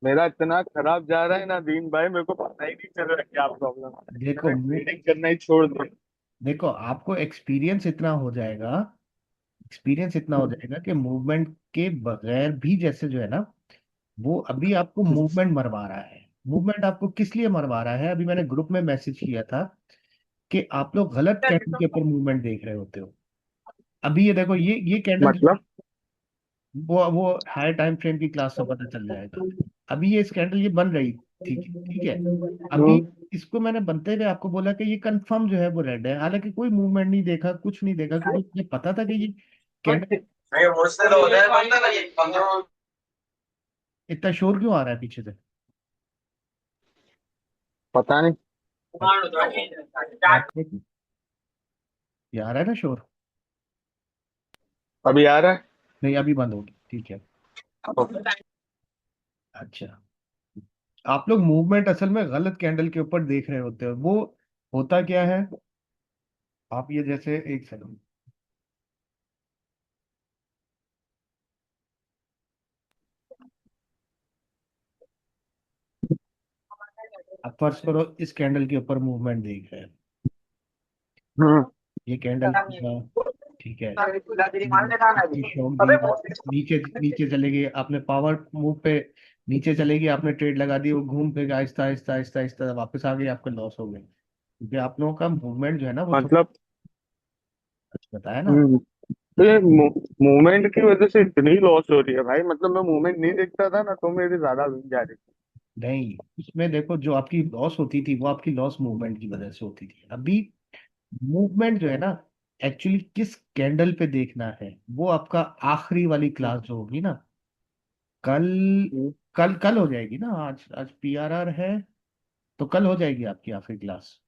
मेरा इतना खराब जा रहा है ना दिन भाई, मेरे को पता ही नहीं चल रहा है क्या प्रॉब्लम है। देखो मैंने ट्रेडिंग करना ही छोड़ दिया। देखो आपको एक्सपीरियंस इतना हो जाएगा कि मूवमेंट के बगैर भी जैसे जो है ना, वो अभी आपको मूवमेंट मरवा रहा है। मूवमेंट आपको किस लिए मरवा रहा है, अभी मैंने ग्रुप में मैसेज किया था कि आप लोग गलत कैंडल के ऊपर मूवमेंट देख रहे होते हो। अभी ये देखो, ये कैंडल, मतलब वो हाई टाइम फ्रेम की क्लास से पता चल जाएगा। अभी ये स्कैंडल ये बन रही थी, ठीक है। अभी हम्म, इसको मैंने बनते हुए आपको बोला कि ये कंफर्म जो है वो रेड है, हालांकि कोई मूवमेंट नहीं देखा, कुछ नहीं देखा, क्योंकि मुझे पता था कि ये कैंडल। इतना शोर क्यों आ रहा है पीछे से? पता नहीं। एक मिनट, ये आ रहा है ना शोर? अभी आ रहा है। नहीं, अभी बंद होगी, ठीक है। ओके। अच्छा, आप लोग मूवमेंट असल में गलत कैंडल के ऊपर देख रहे होते हो। वो होता क्या है, आप ये जैसे एक सेकंड, आप फर्ज करो इस कैंडल के ऊपर मूवमेंट देख रहे हैं। हम्म। ये कैंडल था, ठीक है। इसकी शॉक दी, नीचे नीचे चलेगी, आपने पावर मूव पे नीचे चलेगी, आपने ट्रेड लगा दी, वो घूम फिर के आहिस्ता आहिस्ता आहिस्ता आहिस्ता वापस आ गई, आपका लॉस हो गया, क्योंकि आप लोगों का मूवमेंट जो है ना वो थोड़ा मतलब बताया ना। हम्म, तो ये मूवमेंट की वजह से इतनी लॉस हो रही है भाई। मतलब मैं मूवमेंट नहीं देखता था ना तो मेरी ज्यादा विन जा रही थी। नहीं, उसमें देखो, जो आपकी लॉस होती थी वो आपकी लॉस मूवमेंट की वजह से होती थी। अभी मूवमेंट जो है ना, एक्चुअली किस कैंडल पे देखना है, वो आपका आखिरी वाली क्लास जो होगी ना, कल हम्म, कल कल हो जाएगी ना। आज आज पीआरआर है, तो कल हो जाएगी आपकी आखिरी क्लास।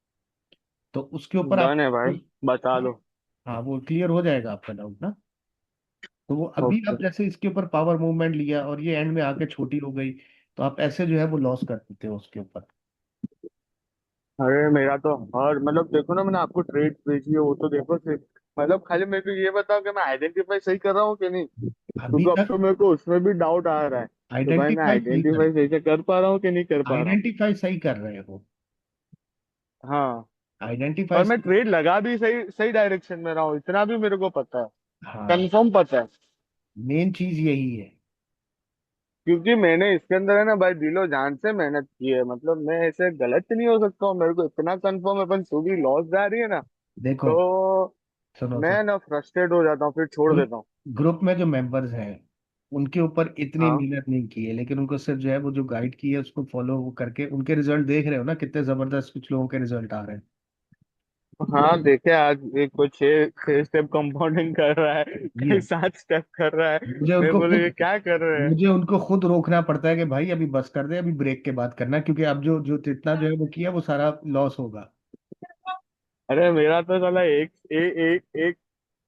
तो उसके ऊपर आप, डन है भाई, बता दो। हाँ, वो क्लियर हो जाएगा आपका डाउट ना। तो वो अभी ओके। आप जैसे इसके ऊपर पावर मूवमेंट लिया और ये एंड में आके छोटी हो गई, तो आप ऐसे जो है वो लॉस कर देते हो उसके ऊपर। अरे मेरा तो हर मतलब देखो ना, मैंने आपको ट्रेड भेजी है वो तो देखो सिर्फ। मतलब खाली मेरे को ये बताओ कि मैं आइडेंटिफाई सही कर रहा हूँ कि नहीं, अभी क्योंकि अब तक तो मेरे को उसमें भी डाउट आ रहा है। तो भाई मैं आइडेंटिफाई सही कर आइडेंटिफाई सही से कर पा रहा हूँ कि नहीं कर पा रहा हूँ। आइडेंटिफाई सही कर रहे हो। हाँ। आइडेंटिफाई, और मैं ट्रेड लगा भी सही सही डायरेक्शन में रहा हूँ, इतना भी मेरे को पता है। हाँ, कंफर्म पता है। मेन चीज यही है। क्योंकि मैंने इसके अंदर है ना भाई दिलो जान से मेहनत की है। मतलब मैं ऐसे गलत नहीं हो सकता हूँ, मेरे को इतना कंफर्म है। अपन तू भी लॉस जा रही है ना देखो, तो सुनो सुनो, मैं ना फ्रस्ट्रेट हो जाता हूँ, फिर छोड़ ग्रुप देता हूँ। ग्रुप में जो मेंबर्स हैं उनके ऊपर इतनी हाँ। मेहनत नहीं की है, लेकिन उनको सिर्फ जो है वो जो गाइड की है उसको फॉलो करके उनके रिजल्ट देख रहे हो ना, कितने जबरदस्त कुछ लोगों के रिजल्ट आ रहे हैं। हाँ देखे आज एक को छह छह स्टेप कंपाउंडिंग कर रहा है, ये कहीं 7 स्टेप कर रहा है। मुझे मैं उनको बोले ये खुद क्या कर रहे हैं। मुझे उनको खुद रोकना पड़ता है कि भाई अभी बस कर दे, अभी ब्रेक के बाद करना, क्योंकि अब जो जो जितना जो है वो किया वो सारा लॉस होगा। अरे मेरा तो साला एक एक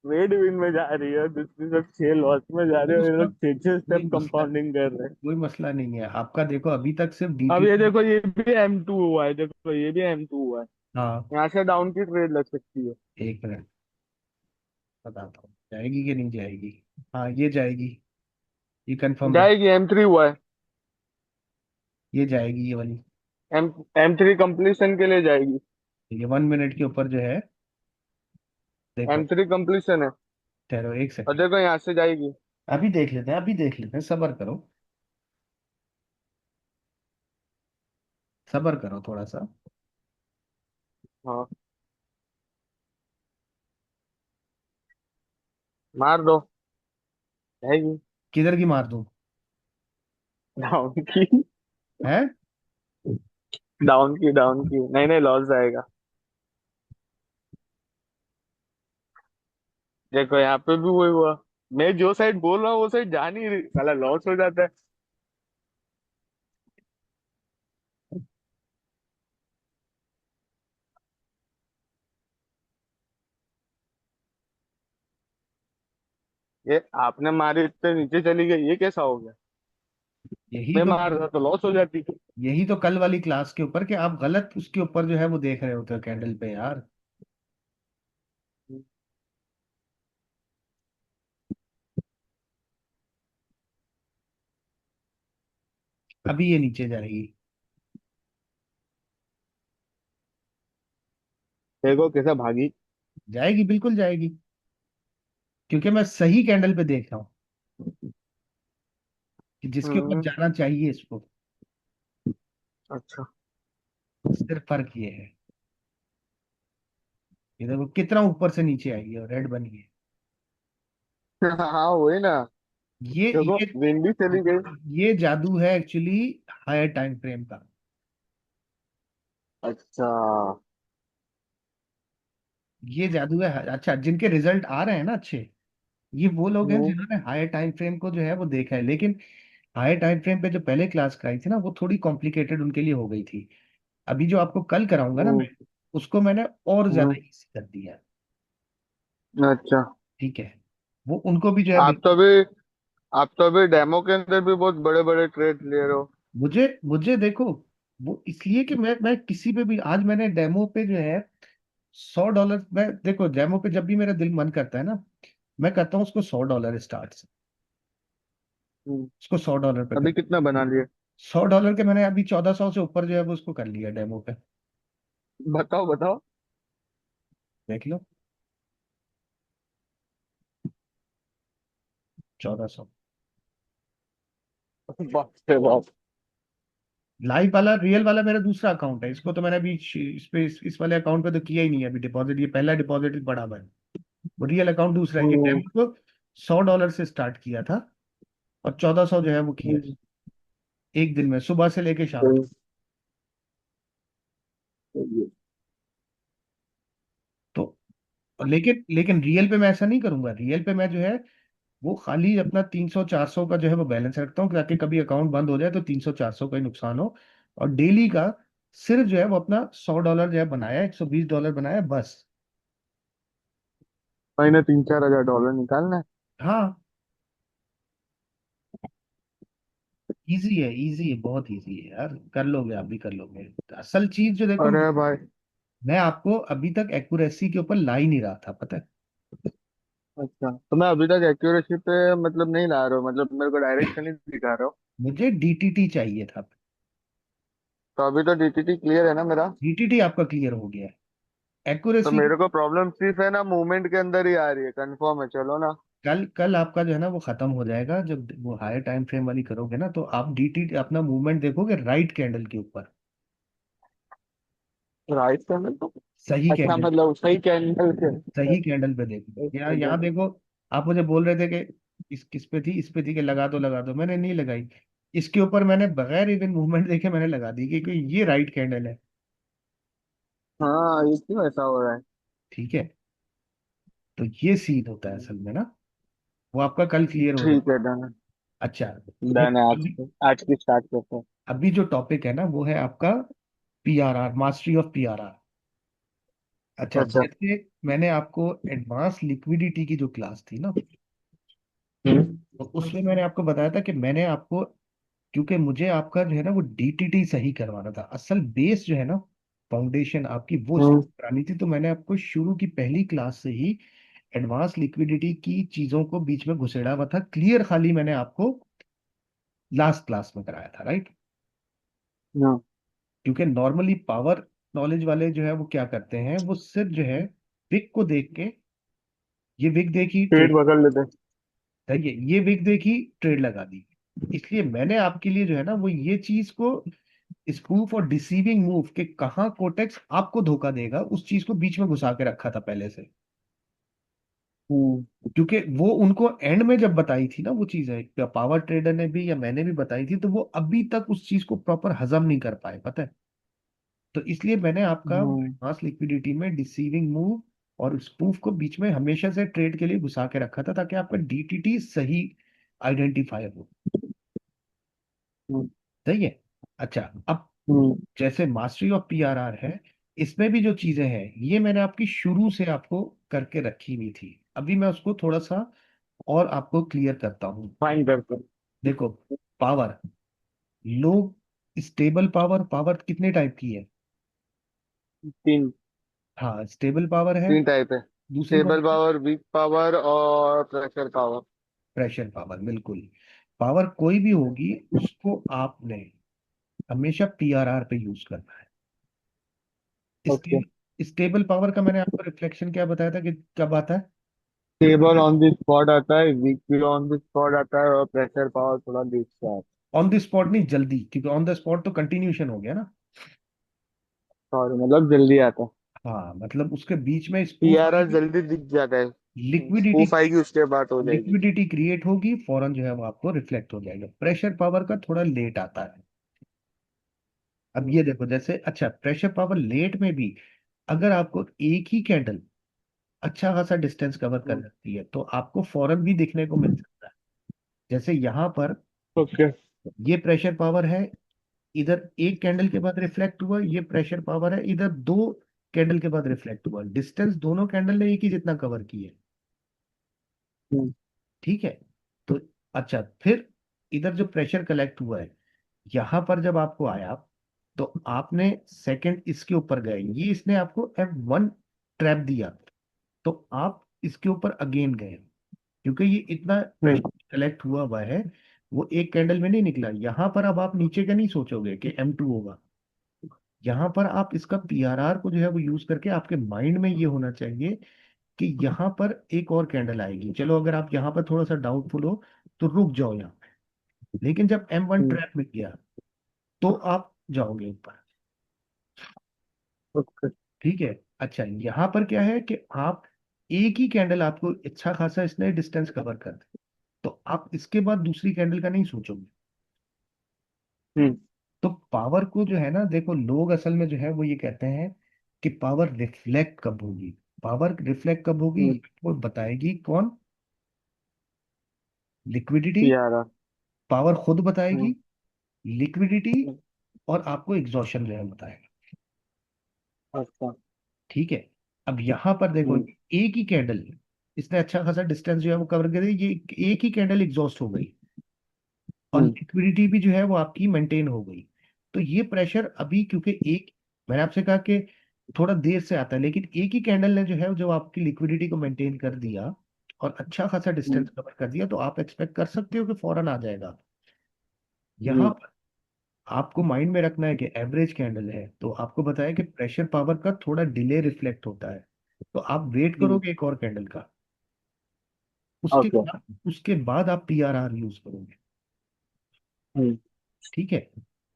रेड विन में जा रही है, दूसरी सब 6 लॉस में जा रही तो है, ये उसका लोग 6 6 स्टेप कोई मसला कंपाउंडिंग कर रहे हैं। कोई मसला नहीं है आपका। देखो अभी तक सिर्फ अब डीटी। ये देखो ये भी M2 हुआ है, देखो ये भी M2 हुआ है। हाँ, यहाँ से डाउन की ट्रेड लग सकती है। एक मिनट बताता हूँ जाएगी कि नहीं जाएगी। हाँ, ये जाएगी, ये कंफर्म है। जाएगी, M3 हुआ है। ये जाएगी, ये वाली। एम M3 कंप्लीशन के लिए जाएगी। ये 1 मिनट के ऊपर जो है, देखो, M3 कंप्लीशन है। ठहरो एक और सेकंड, देखो यहाँ से जाएगी। अभी देख लेते हैं, सब्र करो, सब्र करो थोड़ा सा। हाँ, मार दो, जाएगी। किधर की मार दूं? डाउन की। है, डाउन की नहीं नहीं, लॉस जाएगा। देखो यहाँ पे भी वही हुआ। मैं जो साइड बोल रहा हूँ वो साइड जा नहीं रही, साला लॉस हो जाता है। ये आपने मारी इतने नीचे चली गई, ये कैसा हो गया। यही मैं तो मार रहा तो लॉस हो जाती। यही तो कल वाली क्लास के ऊपर कि आप गलत उसके ऊपर जो है वो देख रहे होते हो कैंडल पे यार। अभी ये नीचे जाएगी। देखो कैसा भागी। जाएगी, बिल्कुल जाएगी, क्योंकि मैं सही कैंडल पे देख रहा हूँ कि जिसके ऊपर हम्म। जाना चाहिए इसको। अच्छा। सिर्फ फर्क ये है, ये देखो कितना ऊपर से नीचे आई है और रेड बनी है। हाँ वही ना। ये देखो ये विंड भी चली गई। ये जादू है एक्चुअली हायर टाइम फ्रेम का। अच्छा। ये जादू है। अच्छा, जिनके रिजल्ट आ रहे हैं ना अच्छे, ये वो लोग हैं हम्म। जिन्होंने हायर टाइम फ्रेम को जो है वो देखा है। लेकिन हायर टाइम फ्रेम पे जो पहले क्लास कराई थी ना, वो थोड़ी कॉम्प्लिकेटेड उनके लिए हो गई थी। अभी जो आपको कल कराऊंगा ना हम्म। मैं, उसको मैंने और ज्यादा हम्म। इजी कर दिया है। अच्छा। ठीक है, वो उनको भी जो है आप तो अभी आप तो अभी डेमो के अंदर भी बहुत बड़े बड़े ट्रेड ले रहे हो। मुझे मुझे देखो, वो इसलिए कि मैं किसी पे भी, आज मैंने डेमो पे जो है $100, मैं देखो डेमो पे जब भी मेरा दिल मन करता है ना, मैं करता हूँ उसको $100 स्टार्ट से, हम्म। उसको $100 पे कर। अभी कितना बना लिए? $100 के मैंने अभी 1400 से ऊपर जो है वो उसको कर लिया डेमो पे। बताओ बताओ। देख लो, 1400। बाप रे बाप। लाइव वाला, रियल वाला मेरा दूसरा अकाउंट है, इसको तो मैंने अभी इस पे इस वाले अकाउंट पे तो किया ही नहीं है अभी डिपॉजिट। ये पहला डिपॉजिट ही पड़ा हुआ है। वो रियल अकाउंट दूसरा है। ये हम्म। डेमो को $100 से स्टार्ट किया था, और 1400 जो है वो किया हम्म। एक दिन में, सुबह से लेके शाम तक। सही। सही तो लेकिन लेकिन रियल पे मैं ऐसा नहीं करूंगा। रियल पे मैं जो है वो खाली अपना 300 400 का जो है वो बैलेंस रखता हूँ, ताकि कभी अकाउंट बंद हो जाए तो 300 400 का ही नुकसान हो। और डेली का सिर्फ जो है वो अपना $100 जो है बनाया, $120 बनाया बस। महीने 3 4 हज़ार डॉलर निकालना है। हाँ, इजी है, इजी है, बहुत इजी है यार, कर लोगे, आप भी कर लोगे। असल चीज जो देखो, अरे भाई। मैं आपको अभी तक एक्यूरेसी के ऊपर ला ही नहीं रहा था, पता है। अच्छा तो मैं अभी तक एक्यूरेसी पे मतलब नहीं ला रहा हूँ, मतलब मेरे को डायरेक्शन ही दिखा रहा हूँ। मुझे डीटीटी चाहिए था। तो अभी तो डीटीटी क्लियर है ना मेरा। डीटीटी आपका क्लियर हो गया है। तो एक्यूरेसी मेरे को प्रॉब्लम सिर्फ है ना मूवमेंट के अंदर ही आ रही है, कंफर्म है, चलो ना। कल कल आपका जो है ना वो खत्म हो जाएगा। जब वो हायर टाइम फ्रेम वाली करोगे ना, तो आप डीटीटी अपना मूवमेंट देखोगे राइट कैंडल के ऊपर, राइट कैंडल तो। सही अच्छा कैंडल, मतलब सही कैंडल के। सही कैंडल पे देखो। यहाँ यहाँ देखो, आप मुझे बोल रहे थे कि इस किस पे थी, इस पे थी कि लगा दो लगा दो, मैंने नहीं लगाई। इसके ऊपर मैंने बगैर इवन मूवमेंट देखे मैंने लगा दी, क्योंकि ये राइट कैंडल है। हाँ ये क्यों ऐसा हो रहा है? ठीक है, तो ये सीन होता है असल में ना, वो आपका कल क्लियर हो जाए। ठीक है डन। अच्छा, डन है, देखो आज अभी, आज की स्टार्ट करते हैं। अभी जो टॉपिक है ना वो है आपका पीआरआर, मास्टरी ऑफ पीआरआर। अच्छा, अच्छा। जैसे मैंने आपको एडवांस लिक्विडिटी की जो क्लास थी ना, हम्म। तो उसमें मैंने आपको बताया था कि मैंने आपको, क्योंकि मुझे आपका जो है ना वो डीटीटी सही करवाना था, असल बेस जो है ना, फाउंडेशन आपकी वो हम्म। करानी थी। तो मैंने आपको शुरू की पहली क्लास से ही एडवांस लिक्विडिटी की चीजों को बीच में घुसेड़ा हुआ था। क्लियर खाली मैंने आपको लास्ट क्लास में कराया था, राइट। हाँ। क्योंकि नॉर्मली पावर नॉलेज वाले जो है वो क्या करते हैं, वो सिर्फ जो है विक को देख के, ये विक देखी पेट ट्रेड, पकड़ लेते हैं। सही है, ये विक देखी ट्रेड लगा दी। इसलिए मैंने आपके लिए जो है ना वो ये चीज को, स्पूफ और डिसीविंग मूव के कहाँ कोटेक्स आपको धोखा देगा, उस चीज को बीच में घुसा के रखा था पहले से। हम्म। क्योंकि वो उनको एंड में जब बताई थी ना वो चीजें, या पावर ट्रेडर ने भी या मैंने भी बताई थी, तो वो अभी तक उस चीज को प्रॉपर हजम नहीं कर पाए, पता है। तो इसलिए मैंने आपका हम्म। एडवांस लिक्विडिटी में डिसीविंग मूव और स्पूफ को बीच में हमेशा से ट्रेड के लिए घुसा के रखा था, ताकि आपका डीटीटी सही आइडेंटिफायर हो। हम्म। सही है। अच्छा, अब हम्म। जैसे मास्टरी ऑफ पीआरआर है, इसमें भी जो चीजें हैं ये मैंने आपकी शुरू से आपको करके रखी हुई थी। अभी मैं उसको थोड़ा सा और आपको क्लियर करता हूँ। फाइन करते देखो, पावर, लो, स्टेबल पावर, पावर कितने टाइप की है। हैं। तीन। हाँ, स्टेबल पावर है। तीन टाइप है। दूसरी कौन टेबल सी है? पावर, वीक पावर और प्रेशर पावर। प्रेशर पावर, बिल्कुल। पावर कोई भी होगी, उसको आपने हमेशा पीआरआर पे यूज करना है। ओके। स्टेबल पावर का मैंने आपको रिफ्लेक्शन क्या बताया था कि कब आता है? स्टेबल ऑन द स्पॉट आता है, वीक भी ऑन द स्पॉट आता है, और प्रेशर पावर थोड़ा लेट से आता ऑन द स्पॉट नहीं, जल्दी, क्योंकि ऑन द स्पॉट तो कंटिन्यूशन हो गया ना। है। और मतलब जल्दी आता है। हाँ, मतलब उसके बीच में स्पूफ पीआरआर आएगी, जल्दी दिख जाता है, लिक्विडिटी स्पूफ आएगी उसके बाद हो जाएगी। लिक्विडिटी क्रिएट होगी, फौरन जो है वो आपको रिफ्लेक्ट हो जाएगा। प्रेशर पावर का थोड़ा लेट आता है। अब हम्म, ये देखो, जैसे अच्छा प्रेशर पावर लेट में भी अगर आपको एक ही कैंडल अच्छा खासा डिस्टेंस कवर कर हम्म, सकती है तो आपको फौरन भी दिखने को मिल सकता है। जैसे यहाँ पर ओके। ये प्रेशर पावर है, इधर एक कैंडल के बाद रिफ्लेक्ट हुआ, ये प्रेशर पावर है, इधर दो कैंडल के बाद रिफ्लेक्ट हुआ, डिस्टेंस दोनों कैंडल ने एक ही जितना कवर की है। हम्म, ठीक है। तो अच्छा, फिर इधर जो प्रेशर कलेक्ट हुआ है, यहां पर जब आपको आया तो आपने सेकंड इसके ऊपर गए, ये इसने आपको F1 ट्रैप दिया, तो आप इसके ऊपर अगेन गए, क्योंकि ये इतना हम्म, प्रेशर कलेक्ट हुआ है, वो एक कैंडल में नहीं निकला। यहां पर अब आप नीचे का नहीं सोचोगे कि M2 होगा, यहां पर आप इसका पीआरआर को जो है वो यूज करके आपके माइंड में ये होना चाहिए कि यहाँ पर एक और कैंडल आएगी। चलो अगर आप यहाँ पर थोड़ा सा डाउटफुल हो तो रुक जाओ यहाँ पे, लेकिन जब M1 हम्म, ट्रैप मिल गया तो आप जाओगे ऊपर। ओके। ठीक है। अच्छा, यहाँ पर क्या है कि आप एक ही कैंडल आपको अच्छा खासा इसने डिस्टेंस कवर कर दे, तो आप इसके बाद दूसरी कैंडल का नहीं सोचोगे। हम्म, तो पावर को जो है ना, देखो लोग असल में जो है वो ये कहते हैं कि पावर रिफ्लेक्ट कब होगी। पावर रिफ्लेक्ट कब होगी हम्म, ये वो बताएगी कौन? लिक्विडिटी। पीआरआर। पावर खुद बताएगी, हम्म, लिक्विडिटी, हम्म, और आपको एग्जॉशन जो है बताएगा। अच्छा। ठीक है। अब यहां पर देखो, हम्म, एक ही कैंडल इसने अच्छा खासा डिस्टेंस जो है वो कवर कर दिया, ये एक ही कैंडल एग्जॉस्ट हो गई, और हम्म, लिक्विडिटी भी जो है वो आपकी मेंटेन हो गई। तो ये प्रेशर अभी, क्योंकि एक, मैंने आपसे कहा कि थोड़ा देर से आता है, लेकिन एक ही कैंडल ने जो है जो आपकी लिक्विडिटी को मेंटेन कर दिया और अच्छा खासा हम्म, डिस्टेंस कवर कर दिया, तो आप एक्सपेक्ट कर सकते हो कि फौरन आ जाएगा। यहाँ हम्म, पर आपको माइंड में रखना है कि एवरेज कैंडल है, तो आपको बताया कि प्रेशर पावर का थोड़ा डिले रिफ्लेक्ट होता है, तो आप वेट हम्म, करोगे एक और कैंडल का, ओके। उसके बाद आप पीआरआर यूज करोगे। हम्म, ठीक है।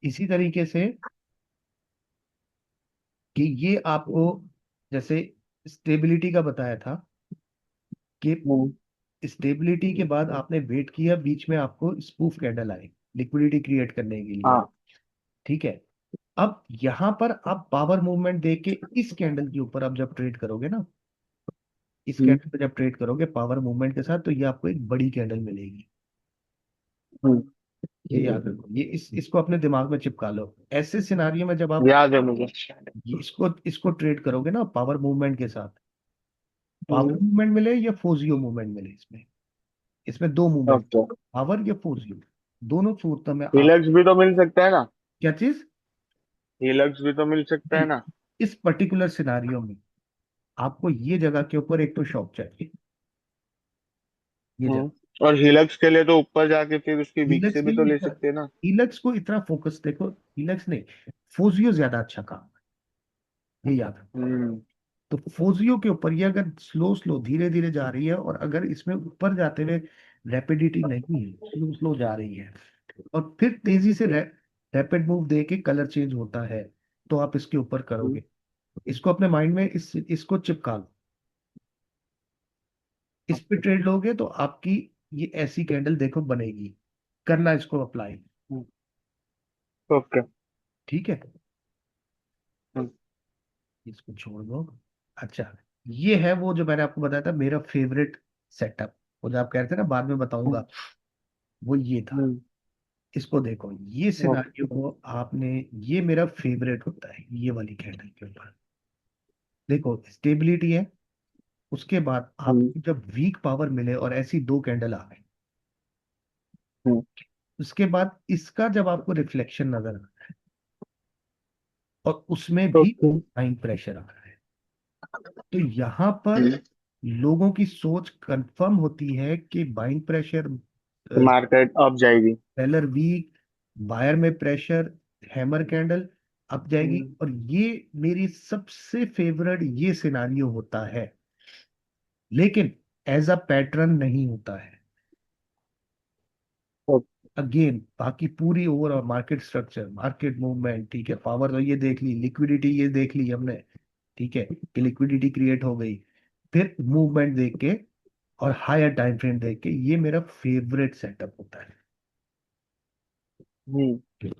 इसी तरीके से कि ये आपको, जैसे स्टेबिलिटी का बताया था कि हम्म, स्टेबिलिटी के बाद आपने वेट किया, बीच में आपको स्पूफ कैंडल आए लिक्विडिटी क्रिएट करने के लिए। हाँ। ठीक है। अब यहां पर आप पावर मूवमेंट देख के इस कैंडल के ऊपर आप जब ट्रेड करोगे ना, इस हम्म, कैंडल पे जब ट्रेड करोगे पावर मूवमेंट के साथ, तो ये आपको एक बड़ी कैंडल मिलेगी। हम्म, ये याद रखो, ये इसको अपने दिमाग में चिपका लो। ऐसे सिनारियो में जब आप याद है मुझे। इसको इसको ट्रेड करोगे ना पावर मूवमेंट के साथ, पावर हम्म, मूवमेंट मिले या फोजियो मूवमेंट मिले, इसमें इसमें दो मूवमेंट, ओके। पावर या फोजियो, दोनों सूरतों में आप, हिलक्स भी तो मिल सकता है ना। क्या चीज? हिलक्स भी तो मिल सकता है नहीं, ना। इस पर्टिकुलर सिनारियो में आपको ये जगह के ऊपर एक तो शॉक चाहिए, ये जगह। और हिलक्स के लिए तो ऊपर जाके फिर उसकी वीक से हीलक्स के भी लिए तो ले ऊपर, सकते हैं ना। हीलक्स को इतना फोकस देखो, हीलक्स नहीं, फोजियो ज्यादा अच्छा काम है, ये याद रखो। हम्म, तो फोजियो के ऊपर ये अगर स्लो स्लो धीरे धीरे जा रही है, और अगर इसमें ऊपर जाते हुए रैपिडिटी नहीं है, स्लो स्लो जा रही है, और फिर तेजी से रैपिड मूव दे के कलर चेंज होता है, तो आप इसके ऊपर हम्म, करोगे। इसको अपने माइंड में इसको चिपका लो। इस पे ट्रेड लोगे तो आपकी ये ऐसी कैंडल देखो बनेगी, करना इसको अप्लाई। ओके। ठीक है। हम्म, इसको छोड़ दो। अच्छा, ये है वो जो मैंने आपको बताया था मेरा फेवरेट सेटअप, वो जो आप कह रहे थे ना बाद में बताऊंगा, वो ये था। हम्म, इसको देखो, ये ओके। सिनारियो को आपने, ये मेरा फेवरेट होता है ये वाली कैंडल के ऊपर। देखो स्टेबिलिटी है, उसके बाद हम्म, आपको जब वीक पावर मिले और ऐसी दो कैंडल आ गई, हम्म, उसके बाद इसका जब आपको रिफ्लेक्शन नजर आता है, और उसमें भी ओके। टाइम प्रेशर आ रहा है, तो यहाँ पर हम्म, लोगों की सोच कंफर्म होती है कि बाइंग प्रेशर मार्केट अप जाएगी। सेलर वीक, बायर में प्रेशर, हैमर कैंडल अप जाएगी। हम्म। और ये मेरी सबसे फेवरेट ये सिनारियो होता है, लेकिन एज अ पैटर्न नहीं होता है। अगेन बाकी पूरी overall market structure, market movement, ठीक है, पावर तो ये देख ली, लिक्विडिटी ये देख ली हमने, ठीक है, कि लिक्विडिटी क्रिएट हो गई। फिर मूवमेंट देख के और हायर टाइम फ्रेम देख के, ये मेरा फेवरेट सेटअप होता है। हम्म।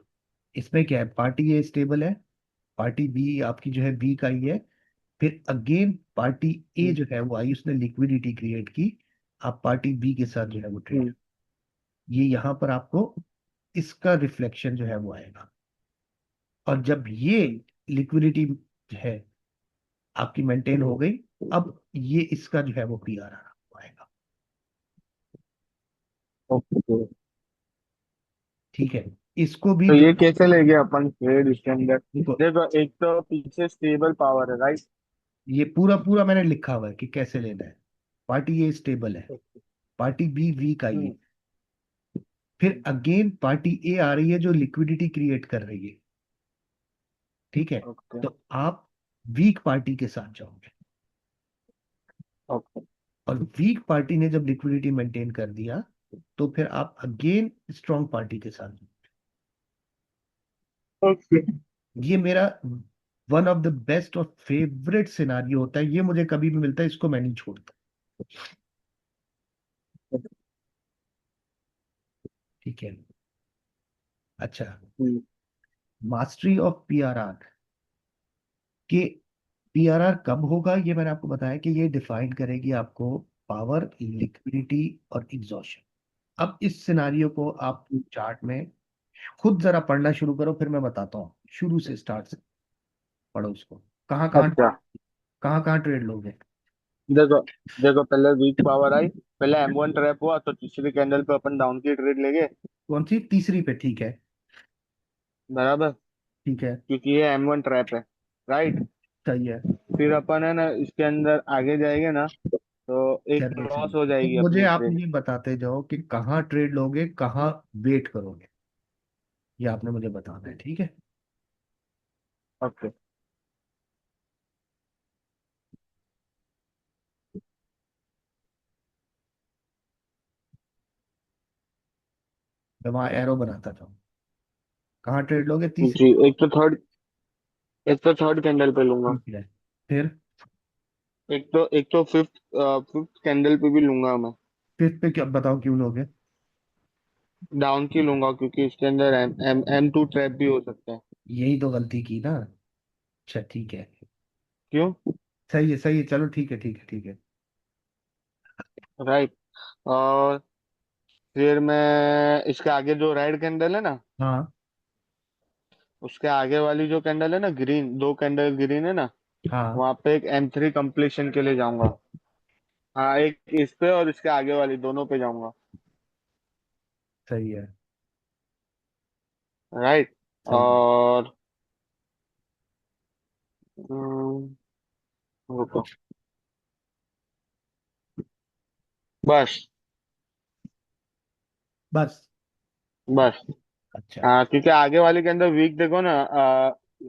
इसमें क्या है, पार्टी ए स्टेबल है, पार्टी बी आपकी जो है वीक आई है, फिर अगेन पार्टी ए हम्म। जो है वो आई, उसने लिक्विडिटी क्रिएट की, आप पार्टी बी के साथ जो है वो ट्रेड, हम्म। ये यहाँ पर आपको इसका रिफ्लेक्शन जो है वो आएगा। और जब ये लिक्विडिटी है आपकी मेंटेन हो गई, अब ये इसका जो है वो पीआर आएगा। ओके। ठीक है, इसको भी तो दो। ये कैसे लेंगे अपन ट्रेड इसके अंदर? देखो, देखो, एक तो पीछे स्टेबल पावर है, राइट? ये पूरा पूरा मैंने लिखा हुआ है कि कैसे लेना है। पार्टी ए स्टेबल है, पार्टी बी वीक आई है, हम्म। फिर अगेन पार्टी ए आ रही है जो लिक्विडिटी क्रिएट कर रही है, ठीक है। ओके। तो आप वीक पार्टी के साथ जाओगे, ओके। और वीक पार्टी ने जब लिक्विडिटी मेंटेन कर दिया, तो फिर आप अगेन स्ट्रॉन्ग पार्टी के साथ जाओ। ओके। ये मेरा वन ऑफ द बेस्ट और फेवरेट सिनारियो होता है, ये मुझे कभी भी मिलता है, इसको मैं नहीं छोड़ता। ठीक है। अच्छा, हम्म। मास्टरी ऑफ पीआरआर के, पीआरआर कब होगा ये मैंने आपको बताया कि ये डिफाइन करेगी आपको पावर, लिक्विडिटी और एग्जॉशन। अब इस सिनारियो को आप चार्ट में खुद जरा पढ़ना शुरू करो, फिर मैं बताता हूँ, शुरू से स्टार्ट से पढ़ो उसको। कहाँ कहाँ, अच्छा, कहाँ कहाँ ट्रेड लोगे। देखो देखो, पहले वीक पावर आई, पहले M1 ट्रैप हुआ तो तीसरी कैंडल पे अपन डाउन की ट्रेड लेंगे। कौन सी तीसरी पे, ठीक है। बराबर। ठीक है, क्योंकि ये M1 ट्रैप है, राइट? सही है। फिर अपन है ना इसके अंदर आगे जाएंगे ना, तो एक चलिए क्रॉस चलिए, हो तो जाएगी मुझे अपनी आप ट्रेड। ये बताते जाओ कि कहाँ ट्रेड लोगे, कहाँ वेट करोगे, ये आपने मुझे बताना है, ठीक है। ओके। मैं वहां एरो बनाता जाऊँ, कहाँ ट्रेड लोगे, तीसरी। जी, एक तो थर्ड कैंडल पे लूंगा। ठीक है, फिर एक तो फिफ्थ कैंडल पे भी लूंगा मैं। फिफ्थ पे क्या बताओ, क्यों लोगे। डाउन की लूंगा क्योंकि इसके अंदर M2 ट्रैप भी हो सकता है। यही तो गलती की ना। अच्छा ठीक है, क्यों? सही है सही है, चलो ठीक है ठीक है ठीक है। राइट। और फिर मैं इसके आगे जो रेड कैंडल है ना, हाँ उसके आगे वाली जो कैंडल है ना, ग्रीन, दो कैंडल ग्रीन है ना, हाँ, वहां पे एक M3 कंप्लीशन के लिए जाऊंगा। हाँ, एक इस पे और इसके आगे वाली दोनों पे जाऊंगा। सही है राइट। सही है। और हम्म, रुको, बस। बस। बस। अच्छा, हाँ, क्योंकि आगे वाले के अंदर वीक देखो ना,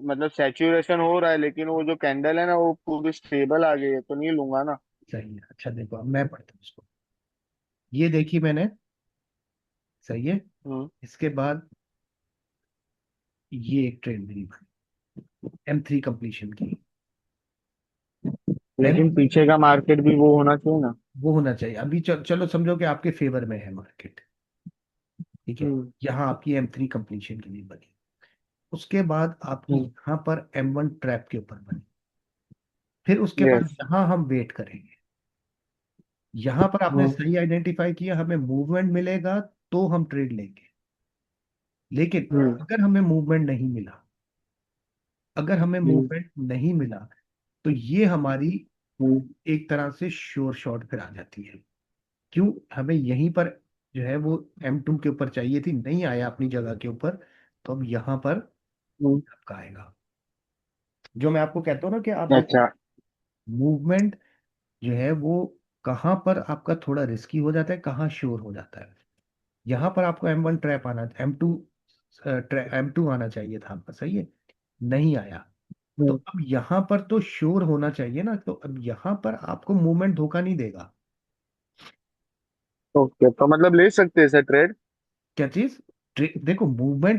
मतलब सैचुरेशन हो रहा है, लेकिन वो जो कैंडल है ना वो पूरी स्टेबल आ गई है, तो नहीं लूंगा ना। सही है। अच्छा देखो, अब मैं पढ़ता हूँ इसको, ये देखी मैंने, सही है। हम्म। इसके बाद ये एक ट्रेड मेरी M3 कंप्लीशन की। एम लेकिन पीछे का मार्केट भी वो होना चाहिए ना। वो होना चाहिए अभी, चलो समझो कि आपके फेवर में है मार्केट, ठीक है। हम्म। यहाँ आपकी M3 कंप्लीशन के लिए बनी, उसके बाद आपकी हम्म। यहाँ पर M1 ट्रैप के ऊपर बनी, फिर उसके बाद यस। यहाँ हम वेट करेंगे। यहाँ पर आपने हम्म। सही आइडेंटिफाई किया, हमें मूवमेंट मिलेगा तो हम ट्रेड लेंगे। लेकिन हम्म। अगर हमें मूवमेंट नहीं मिला, अगर हमें हम्म। मूवमेंट नहीं मिला, तो ये हमारी हम्म। एक तरह से श्योर शॉट फिर आ जाती है। क्यों, हमें यहीं पर जो है वो M2 के ऊपर चाहिए थी, नहीं आया अपनी जगह के ऊपर, तो अब यहाँ पर हम्म। आपका आएगा। जो मैं आपको कहता हूँ ना कि आप देखो, अच्छा। मूवमेंट जो है वो कहाँ पर आपका थोड़ा रिस्की हो जाता है, कहाँ श्योर हो जाता है। यहाँ पर आपको M1 ट्रैप आना, M2 M2 आना चाहिए था आपका, सही है, नहीं आया। तो हम्म। अब यहाँ पर तो श्योर होना चाहिए ना, तो अब यहाँ पर आपको मूवमेंट धोखा नहीं देगा। ओके, तो मतलब ले सकते हैं सर ट्रेड? क्या चीज? देखो,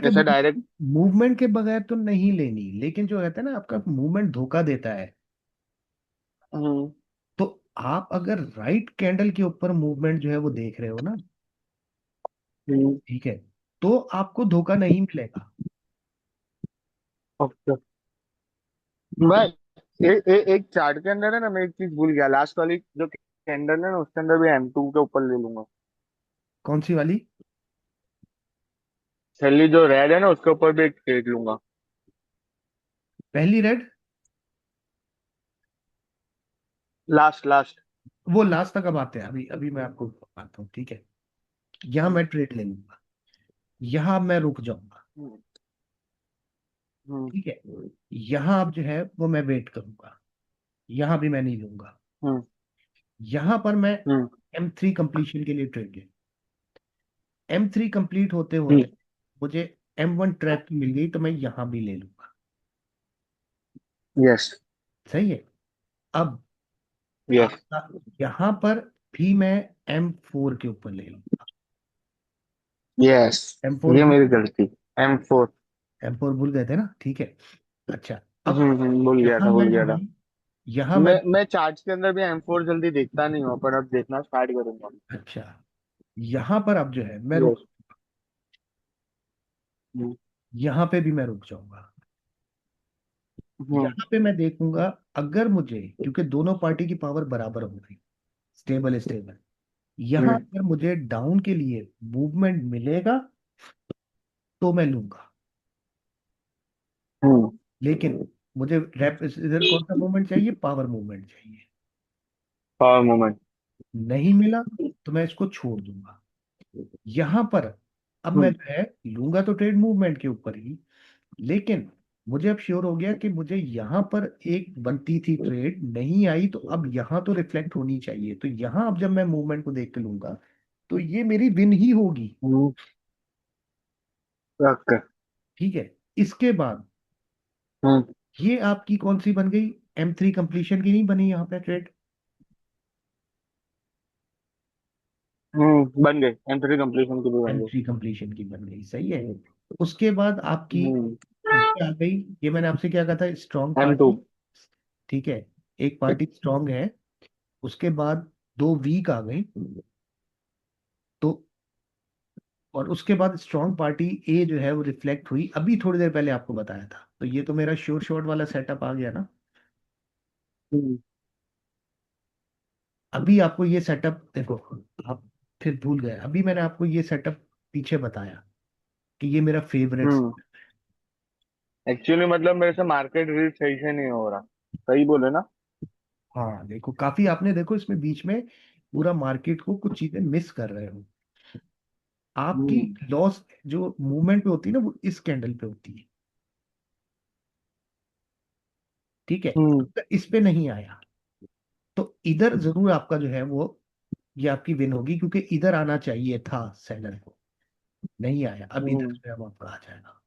ऐसा डायरेक्ट? मूवमेंट के बगैर तो नहीं लेनी, लेकिन जो रहता है ना आपका मूवमेंट धोखा देता है। हम्म। तो आप अगर राइट कैंडल के ऊपर मूवमेंट जो है वो देख रहे हो ना, हम्म। ठीक है, तो आपको धोखा नहीं मिलेगा। ओके। मैं एक चार्ट के अंदर है ना, मैं एक चीज भूल गया, लास्ट वाली जो कैंडल है ना उसके अंदर भी M2 के ऊपर ले लूंगा। कौन सी वाली? पहली जो रेड है ना उसके ऊपर भी एक ट्रेड लूंगा। पहली रेड? Last last. वो लास्ट तक अब आते हैं, अभी अभी मैं आपको बताता हूँ, ठीक है। यहाँ मैं ट्रेड ले लूंगा, यहाँ मैं रुक जाऊंगा, हम्म। हम्म। ठीक है। यहाँ अब जो है वो मैं वेट करूंगा, यहाँ भी मैं नहीं लूंगा। हम्म। यहाँ पर मैं हम्म। M3 कंप्लीशन के लिए ट्रेड ले, M3 कंप्लीट होते हम्म। होते मुझे M1 ट्रैप मिल गई, तो मैं यहाँ भी ले लूंगा। यस। सही है। अब यस। आपका यहाँ पर भी मैं M4 के ऊपर ले लूंगा। यस। M4 ये भूल, मेरी गलती। M4। M4 भूल गए थे ना, ठीक है। अच्छा, अब भूल गया यहाँ था, भूल मैं जो गया है, था। यहाँ मैं, मैं चार्ट्स के अंदर भी M4 जल्दी देखता नहीं हूँ, पर अब देखना स्टार्ट करूंगा। अच्छा, यहाँ पर अब जो है मैं रुक, यस। हम्म। यहाँ पे भी मैं रुक जाऊंगा। हम्म। यहाँ पे मैं देखूंगा, अगर मुझे, क्योंकि दोनों पार्टी की पावर बराबर हो गई, स्टेबल स्टेबल, यहाँ हम्म। अगर मुझे डाउन के लिए मूवमेंट मिलेगा तो मैं लूंगा। हम्म। लेकिन मुझे रैप इधर कौन सा मूवमेंट चाहिए? पावर मूवमेंट चाहिए। Power moment. नहीं मिला तो मैं इसको छोड़ दूंगा। यहां पर अब मैं हम्म। जो है लूंगा तो ट्रेड मूवमेंट के ऊपर ही, लेकिन मुझे अब श्योर हो गया कि मुझे यहां पर एक बनती थी ट्रेड, नहीं आई, तो अब यहां तो रिफ्लेक्ट होनी चाहिए, तो यहां अब जब मैं मूवमेंट को देख के लूंगा तो ये मेरी विन ही होगी। हम्म। ओके। ठीक है। इसके बाद हम्म। ये आपकी कौन सी बन गई? M3 कंप्लीशन की नहीं बनी यहाँ पे ट्रेड? बन गए, M3 कंप्लीशन की भी बन गई। M3 कंप्लीशन की बन गई, सही है। उसके बाद आपकी हम्म। ये आ गई, ये मैंने आपसे क्या कहा था, स्ट्रॉन्ग M2। पार्टी, ठीक है, एक पार्टी स्ट्रॉन्ग है। उसके बाद दो वीक आ गई, तो और उसके बाद स्ट्रॉन्ग पार्टी ए जो है वो रिफ्लेक्ट हुई, अभी थोड़ी देर पहले आपको बताया था, तो ये तो मेरा श्योर शॉट वाला सेटअप आ गया ना। हम्म। अभी आपको ये सेटअप देखो, आप फिर भूल गए, अभी मैंने आपको ये सेटअप पीछे बताया कि ये मेरा फेवरेट। हम्म। एक्चुअली मतलब मेरे से मार्केट रीड सही से नहीं हो रहा। सही बोले ना? हाँ देखो, काफी आपने देखो इसमें बीच में पूरा मार्केट को कुछ चीजें मिस कर रहे हो। आपकी हम्म। लॉस जो मूवमेंट पे होती है ना, वो इस कैंडल पे होती है, ठीक है। हम्म। तो इस पे नहीं आया, तो इधर जरूर आपका जो है वो, ये आपकी विन होगी, क्योंकि इधर आना चाहिए था सेलर को, नहीं आया, अब इधर हम्म। जो है वो आपका आ जाएगा।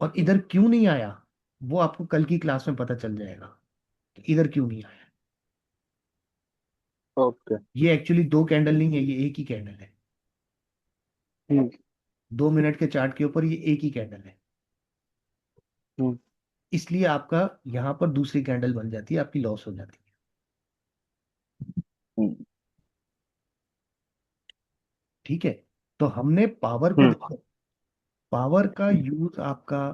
और इधर क्यों नहीं आया वो आपको कल की क्लास में पता चल जाएगा कि इधर क्यों नहीं आया। ओके। ये एक्चुअली दो कैंडल नहीं है, ये एक ही कैंडल है। हम्म। 2 मिनट के चार्ट के ऊपर ये एक ही कैंडल है, हम्म। इसलिए आपका यहाँ पर दूसरी कैंडल बन जाती है, आपकी लॉस हो जाती है। हम्म। ठीक है। तो हमने पावर को हम्म। देखो, पावर का यूज आपका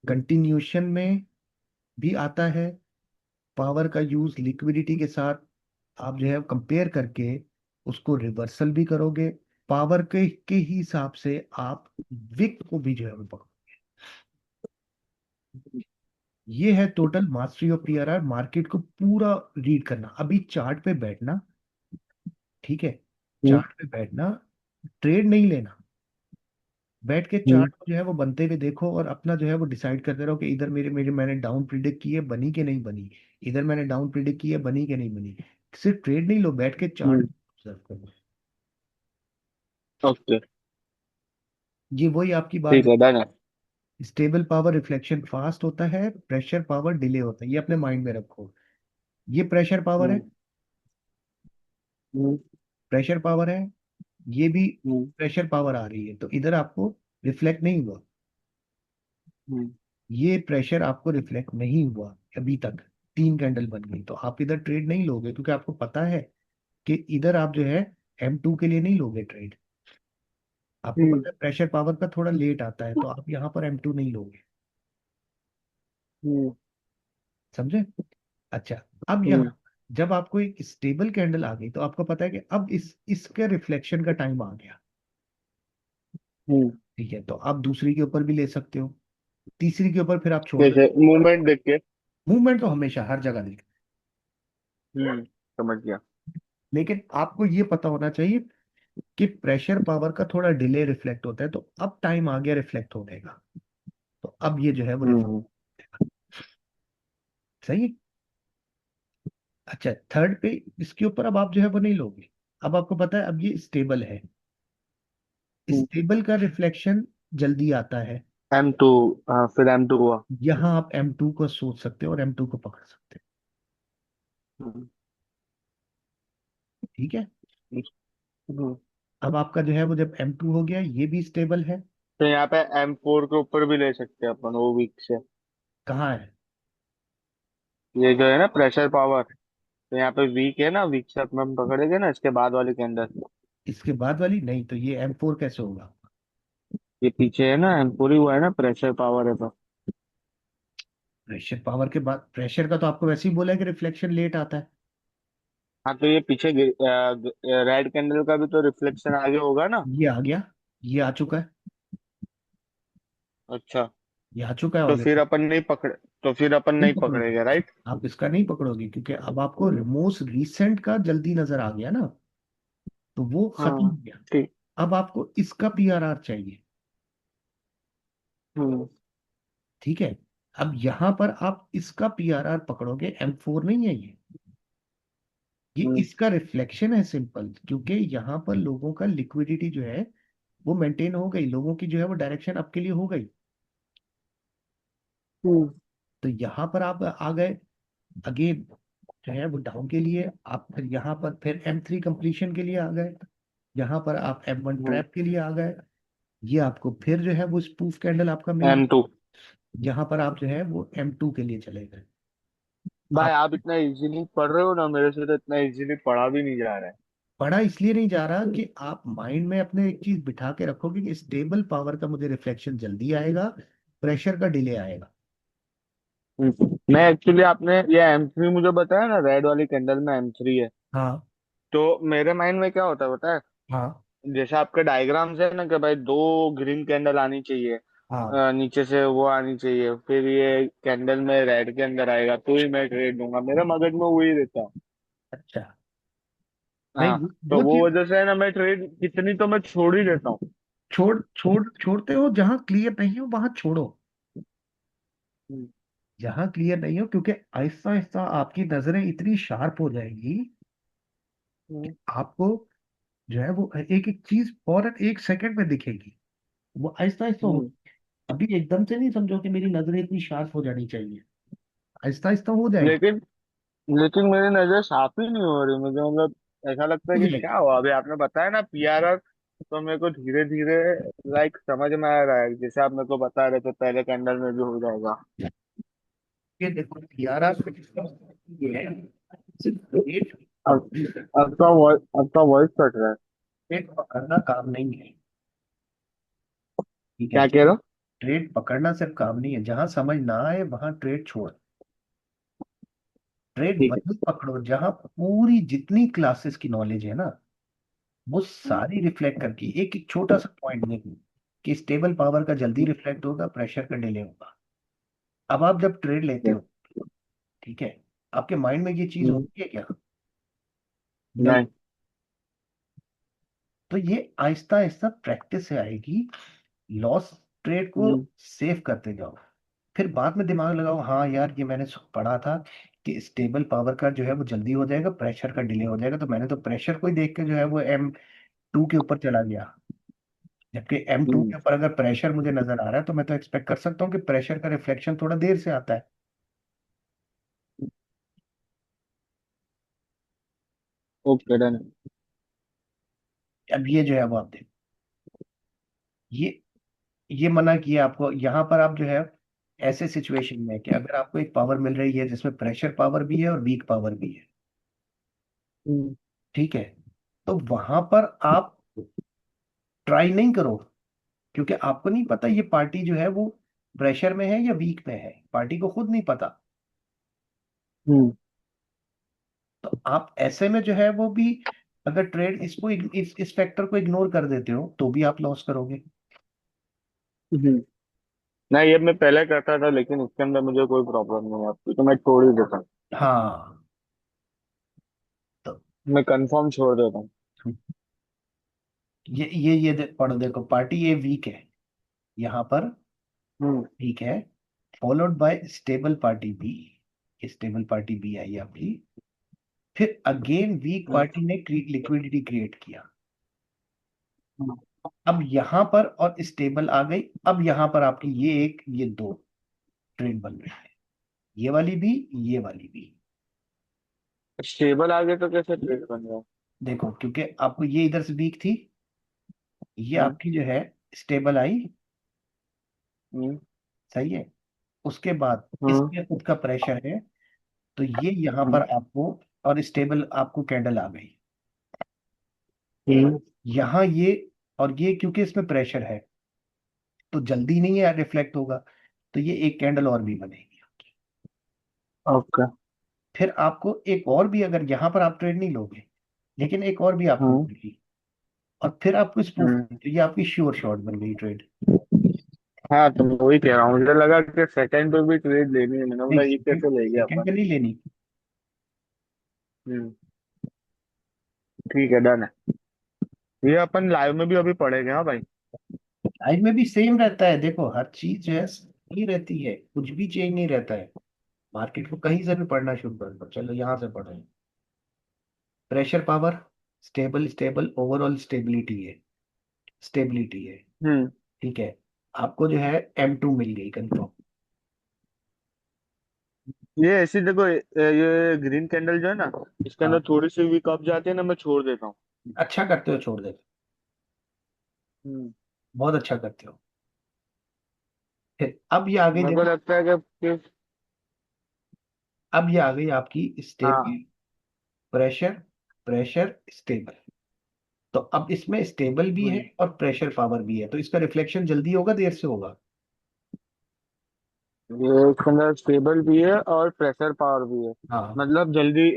कंटिन्यूशन में भी आता है, पावर का यूज लिक्विडिटी के साथ आप जो है कंपेयर करके उसको रिवर्सल भी करोगे, पावर के ही हिसाब से आप विक को भी जो है वो पकड़ो। ये है total mastery of PRR, market को पूरा रीड करना, अभी चार्ट पे बैठना, ठीक है, हम्म। चार्ट पे बैठना, ट्रेड नहीं लेना, बैठ के हम्म। चार्ट को जो है वो बनते हुए देखो, और अपना जो है वो डिसाइड करते रहो कि इधर मेरे मेरे मैंने डाउन प्रिडिक्ट की है, बनी कि नहीं बनी, इधर मैंने डाउन प्रिडिक्ट की है, बनी कि नहीं बनी। सिर्फ ट्रेड नहीं लो, बैठ के चार्ट हम्म। ऑब्जर्व करो। ओके। ये वही आपकी बात ठीक जो, है, डन है। स्टेबल पावर रिफ्लेक्शन फास्ट होता है, प्रेशर पावर डिले होता है, ये अपने माइंड में रखो। ये प्रेशर पावर है, हम्म। हम्म। प्रेशर पावर है, ये भी हम्म। प्रेशर पावर आ रही है, तो इधर आपको रिफ्लेक्ट नहीं हुआ। हम्म। ये प्रेशर आपको रिफ्लेक्ट नहीं हुआ अभी तक। तीन कैंडल बन गई, तो आप इधर ट्रेड नहीं लोगे, क्योंकि आपको पता है कि इधर आप जो है M2 के लिए नहीं लोगे ट्रेड। आपको हम्म। पता है प्रेशर पावर का थोड़ा लेट आता है, तो आप यहाँ पर M2 नहीं लोगे। हम्म। समझे? अच्छा, अब हम्म। यहाँ जब आपको एक स्टेबल कैंडल आ गई, तो आपको पता है कि अब इसके रिफ्लेक्शन का टाइम आ गया। हम्म। ठीक है, तो आप दूसरी के ऊपर भी ले सकते हो, तीसरी के ऊपर फिर आप छोड़ दो। कैसे मूवमेंट देख के? मूवमेंट तो हमेशा हर जगह देखें, समझ गया। लेकिन आपको ये पता होना चाहिए कि प्रेशर पावर का थोड़ा डिले रिफ्लेक्ट होता है, तो अब टाइम आ गया रिफ्लेक्ट होने का। तो अब ये जो है वो रिफ्लेक्ट। हम्म। सही है। अच्छा, थर्ड पे इसके ऊपर अब आप जो है वो नहीं लोगे। अब आपको पता है अब ये स्टेबल है, स्टेबल का रिफ्लेक्शन जल्दी आता है। M2। हाँ, फिर M2 हुआ। यहाँ आप M2 को सोच सकते हो और M2 को पकड़ सकते हम्म। हो। ठीक है, हम्म। अब आपका जो है वो जब M2 हो गया, ये भी स्टेबल है। तो यहाँ पे M4 के ऊपर भी ले सकते हैं अपन, वो वीक से। कहाँ है? ये जो है ना प्रेशर पावर, तो यहाँ पे वीक है ना, वीक से अपन पकड़ेंगे ना इसके बाद वाले के अंदर। इसके बाद वाली नहीं, तो ये M4 कैसे होगा? ये पीछे है ना, M4 ही हुआ है ना, प्रेशर पावर है तो। प्रेशर पावर के बाद, प्रेशर का तो आपको वैसे ही बोला है कि रिफ्लेक्शन लेट आता है। हाँ, तो ये पीछे रेड कैंडल का भी तो रिफ्लेक्शन आगे होगा ना। ये आ गया, ये आ चुका है, अच्छा। ये आ चुका है तो फिर ऑलरेडी। अपन नहीं पकड़े, तो फिर अपन नहीं नहीं पकड़ोगे, पकड़ेंगे, राइट? आप इसका नहीं पकड़ोगे, क्योंकि अब आपको मोस्ट रिसेंट का जल्दी नजर आ गया ना, तो वो खत्म हो हाँ। गया। ठीक। अब आपको इसका PRR चाहिए। हम्म। ठीक है, अब यहां पर आप इसका PRR पकड़ोगे, M4 नहीं है ये हम्म। इसका रिफ्लेक्शन है सिंपल, क्योंकि यहाँ पर लोगों का लिक्विडिटी जो है वो मेंटेन हो गई, लोगों की जो है वो डायरेक्शन आपके लिए हो गई। हम्म। तो यहाँ पर आप आ गए, अगेन जो है वो डाउन के लिए आप फिर यहाँ पर फिर M3 कंप्लीशन के लिए आ गए, यहाँ पर आप M1 हम्म। ट्रैप के लिए आ गए। ये आपको फिर जो है वो स्पूफ कैंडल आपका मिल गया, M2। यहाँ पर आप जो है वो M2 के लिए चले गए। भाई आप आप इतना इजीली पढ़ रहे हो ना, मेरे से तो इतना इजीली पढ़ा भी नहीं जा रहा है। पढ़ा इसलिए नहीं जा रहा कि आप माइंड में अपने एक चीज बिठा के रखोगे कि स्टेबल पावर का मुझे रिफ्लेक्शन जल्दी आएगा, प्रेशर का डिले आएगा। मैं एक्चुअली, आपने ये M3 मुझे बताया ना, रेड वाली कैंडल में M3 है। हाँ, तो मेरे माइंड में क्या होता है पता है? हाँ, जैसे आपके डायग्राम्स है ना, कि भाई दो ग्रीन कैंडल आनी चाहिए, हाँ। नीचे से वो आनी चाहिए, फिर ये कैंडल में रेड के अंदर आएगा तो ही मैं ट्रेड दूंगा, मेरे मगज में वही रहता है। अच्छा, नहीं हाँ। तो वो वो चीज वजह से है ना, मैं ट्रेड कितनी तो मैं छोड़ ही देता हूँ। छोड़ते हो, जहां क्लियर नहीं हो वहां छोड़ो। हम्म। जहां क्लियर नहीं हो, क्योंकि आहिस्ता आहिस्ता आपकी नजरें इतनी शार्प हो जाएंगी कि हम्म। आपको जो है वो एक एक चीज फौरन एक सेकंड में दिखेगी। वो आहिस्ता आहिस्ता हो, हम्म। अभी एकदम से नहीं समझो कि मेरी नजरें इतनी शार्प हो जानी चाहिए, आहिस्ता आहिस्ता हो जाएगी। लेकिन लेकिन मेरी नजर साफ ही नहीं हो रही मुझे, मतलब ऐसा लगता है मुझे कि लगी क्या हुआ। अभी आपने बताया ना PRR, तो मेरे को धीरे धीरे लाइक समझ में आ रहा है, जैसे आप मेरे को बता रहे थे पहले कैंडल में भी हो जाएगा। ये देखो 11 ये है, सिर्फ एक अब आपका वॉइस कट रहा है। ट्रेड पकड़ना काम नहीं है। ठीक है, क्या कह रहे हो? ट्रेड पकड़ना सिर्फ काम नहीं है, जहां समझ ना आए वहां ट्रेड छोड़। ट्रेड ठीक वही पकड़ो जहां पूरी जितनी क्लासेस की नॉलेज है ना, वो सारी रिफ्लेक्ट करके एक एक छोटा सा पॉइंट देखो कि स्टेबल पावर का जल्दी रिफ्लेक्ट होगा, प्रेशर का डिले होगा। अब आप जब ट्रेड लेते है। हो, ठीक है, आपके माइंड में ये चीज हम्म। होती है क्या? नहीं। नहीं। तो ये आहिस्ता आहिस्ता प्रैक्टिस से आएगी। लॉस ट्रेड को हम्म। सेव करते जाओ, फिर बाद में दिमाग लगाओ, हाँ यार ये मैंने पढ़ा था कि स्टेबल पावर का जो है वो जल्दी हो जाएगा, प्रेशर का डिले हो जाएगा, तो मैंने तो प्रेशर को ही देख के जो है वो M2 के ऊपर चला गया, जबकि M2 हम्म। के ऊपर अगर प्रेशर मुझे नजर आ रहा है तो मैं तो एक्सपेक्ट कर सकता हूँ कि प्रेशर का रिफ्लेक्शन थोड़ा देर से आता है। Okay done. अब ये जो है वो आप देखो, ये ये मना किया आपको यहाँ पर। आप जो है ऐसे सिचुएशन में कि अगर आपको एक पावर मिल रही है जिसमें प्रेशर पावर भी है और वीक पावर भी है, हम्म। ठीक है, तो वहां पर आप ट्राई नहीं करो, क्योंकि आपको नहीं पता ये पार्टी जो है वो प्रेशर में है या वीक में है, पार्टी को खुद नहीं पता। हम्म। तो आप ऐसे में जो है वो भी, अगर ट्रेड इसको इस फैक्टर को इग्नोर कर देते हो तो भी आप लॉस करोगे। हम्म। नहीं, ये मैं पहले करता था, लेकिन इसके अंदर मुझे कोई प्रॉब्लम नहीं है आपकी, तो मैं छोड़ ही देता हूँ। हाँ, तो मैं कंफर्म छोड़ देता हूँ। पढ़ो, देखो पार्टी ए वीक है यहाँ पर, हम्म। ठीक है, followed by stable party B, stable party B आई आपकी, फिर अगेन वीक हम्म। पार्टी ने लिक्विडिटी क्रिएट किया। हम्म। अब यहां पर और स्टेबल आ गई, अब यहां पर आपकी ये दो ट्रेड बन रही है, ये वाली भी, ये वाली भी। स्टेबल आगे तो कैसे ट्रेड बन रहा है? देखो क्योंकि आपको ये इधर से वीक थी, ये हम्म। आपकी जो है स्टेबल आई, हम्म। सही है, उसके बाद हम्म। इसमें खुद का प्रेशर है, तो ये यहाँ हम्म। पर आपको, और स्टेबल आपको कैंडल आ गई, हम्म। यहाँ ये, और ये क्योंकि इसमें प्रेशर है तो जल्दी नहीं है रिफ्लेक्ट होगा, तो ये एक कैंडल और भी बनेगी। ओके। फिर आपको एक और भी, अगर यहाँ पर आप ट्रेड नहीं लोगे, लेकिन एक और भी आपको हम्म। मिलेगी, और फिर आपको स्पूफ, हम्म। तो ये आपकी श्योर शॉट बन गई ट्रेड। हाँ, तो मैं वही कह रहा हूँ, मुझे लगा कि सेकंड पे भी ट्रेड लेनी है, मैंने नहीं, बोला ये सेकंड कैसे ले गया सेकंड अपन। पे नहीं लेनी। हम्म। ठीक है, डन है। ये अपन लाइव में भी अभी पढ़ेंगे, हाँ भाई। लाइफ में भी सेम रहता है, देखो हर चीज जो है नहीं रहती है, कुछ भी चेंज नहीं रहता है। मार्केट को कहीं से भी पढ़ना शुरू कर दो, चलो यहाँ से पढ़ो। Pressure power, stable stable, overall stability है, स्टेबिलिटी है, हम्म। ठीक है। आपको जो है M2 मिल गई कंफर्म। ये ऐसी देखो, ये ग्रीन कैंडल जो है ना, इसके अंदर हाँ, थोड़ी सी भी कप जाती है ना, मैं छोड़ देता हूँ। अच्छा करते हो, छोड़ देते हम्म। हो, बहुत अच्छा करते हो। फिर अब ये आ गई मेरे को देखो, लगता है कि अब ये आ गई आपकी हाँ। Stable, pressure, pressure, stable. तो अब इसमें स्टेबल भी है हम्म। और प्रेशर पावर भी है, तो इसका रिफ्लेक्शन जल्दी होगा देर से होगा। ये इसके अंदर स्टेबल भी है और प्रेशर पावर भी है। हाँ, मतलब जल्दी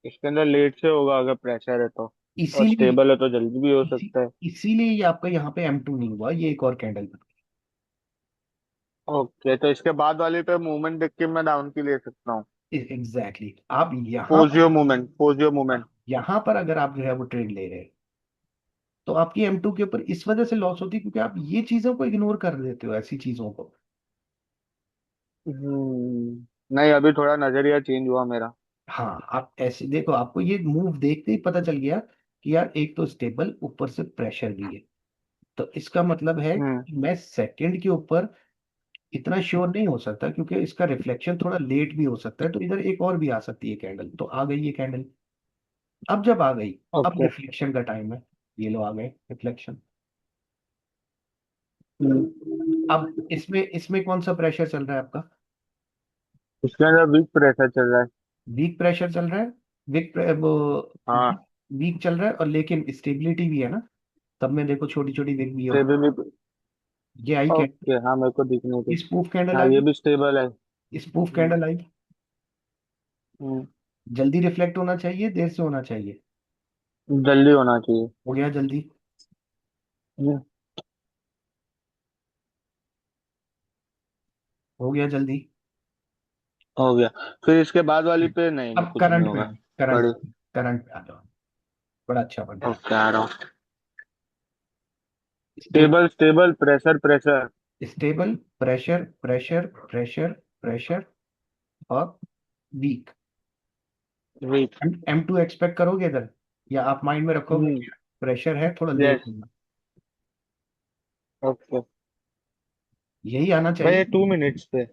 इसके अंदर लेट से होगा अगर प्रेशर है तो। और इसीलिए स्टेबल है तो जल्दी भी हो इसी सकता है। इसीलिए ये आपका यहाँ पे M2 नहीं हुआ, ये एक और कैंडल बन ओके, तो इसके बाद वाली पे मूवमेंट देख के मैं डाउन की ले सकता हूँ। गई। एग्जैक्टली, आप यहाँ पोज पर, your movement, pose your movement. यहाँ पर अगर आप जो है वो ट्रेड ले रहे हैं, तो आपकी M2 के ऊपर इस वजह से लॉस होती है क्योंकि आप ये चीजों को इग्नोर कर देते हो, ऐसी चीजों को। नहीं, अभी थोड़ा नजरिया चेंज हुआ मेरा। हाँ, आप ऐसे देखो, आपको ये मूव देखते ही पता चल गया कि यार एक तो स्टेबल, ऊपर से प्रेशर भी है, तो इसका मतलब है हम्म। कि मैं सेकंड के ऊपर इतना श्योर नहीं हो सकता, क्योंकि इसका रिफ्लेक्शन थोड़ा लेट भी हो सकता है, तो इधर एक और भी आ सकती है कैंडल, तो आ गई ये कैंडल। अब जब आ गई, अब ओके। रिफ्लेक्शन का टाइम है, ये लो आ गए रिफ्लेक्शन। अब इसमें इसमें कौन सा प्रेशर चल रहा है आपका? इसके अंदर वीक प्रेशर चल रहा है। वीक प्रेशर चल रहा है, वो हाँ। वीक चल रहा है, और लेकिन स्टेबिलिटी भी है ना, तब में देखो छोटी छोटी वीक भी हो। स्टेबिलिटी। ये आई ओके, कैंडल, हाँ मेरे को दिखने थे। स्पूफ कैंडल हाँ, आ ये गई, भी स्टेबल है। स्पूफ हम्म। कैंडल आई। हम्म। जल्दी रिफ्लेक्ट होना चाहिए, देर से होना चाहिए? जल्दी होना चाहिए। हो गया जल्दी, हम्म। हो गया जल्दी। हो गया। फिर इसके बाद वाली पे नहीं, अब कुछ नहीं करंट पे होगा। आओ, करंट, बड़ी। करंट पे आ जाओ, बड़ा अच्छा बन रहा ओके, आ रहा हूँ। है। Stable stable, pressure pressure. Stable, pressure pressure pressure pressure, और वीक। वीक। M2 एक्सपेक्ट करोगे इधर, या आप माइंड में रखोगे? प्रेशर है, थोड़ा यस। लेट होगा। ओके। यही आना भाई चाहिए। ये 2 मिनट्स पे।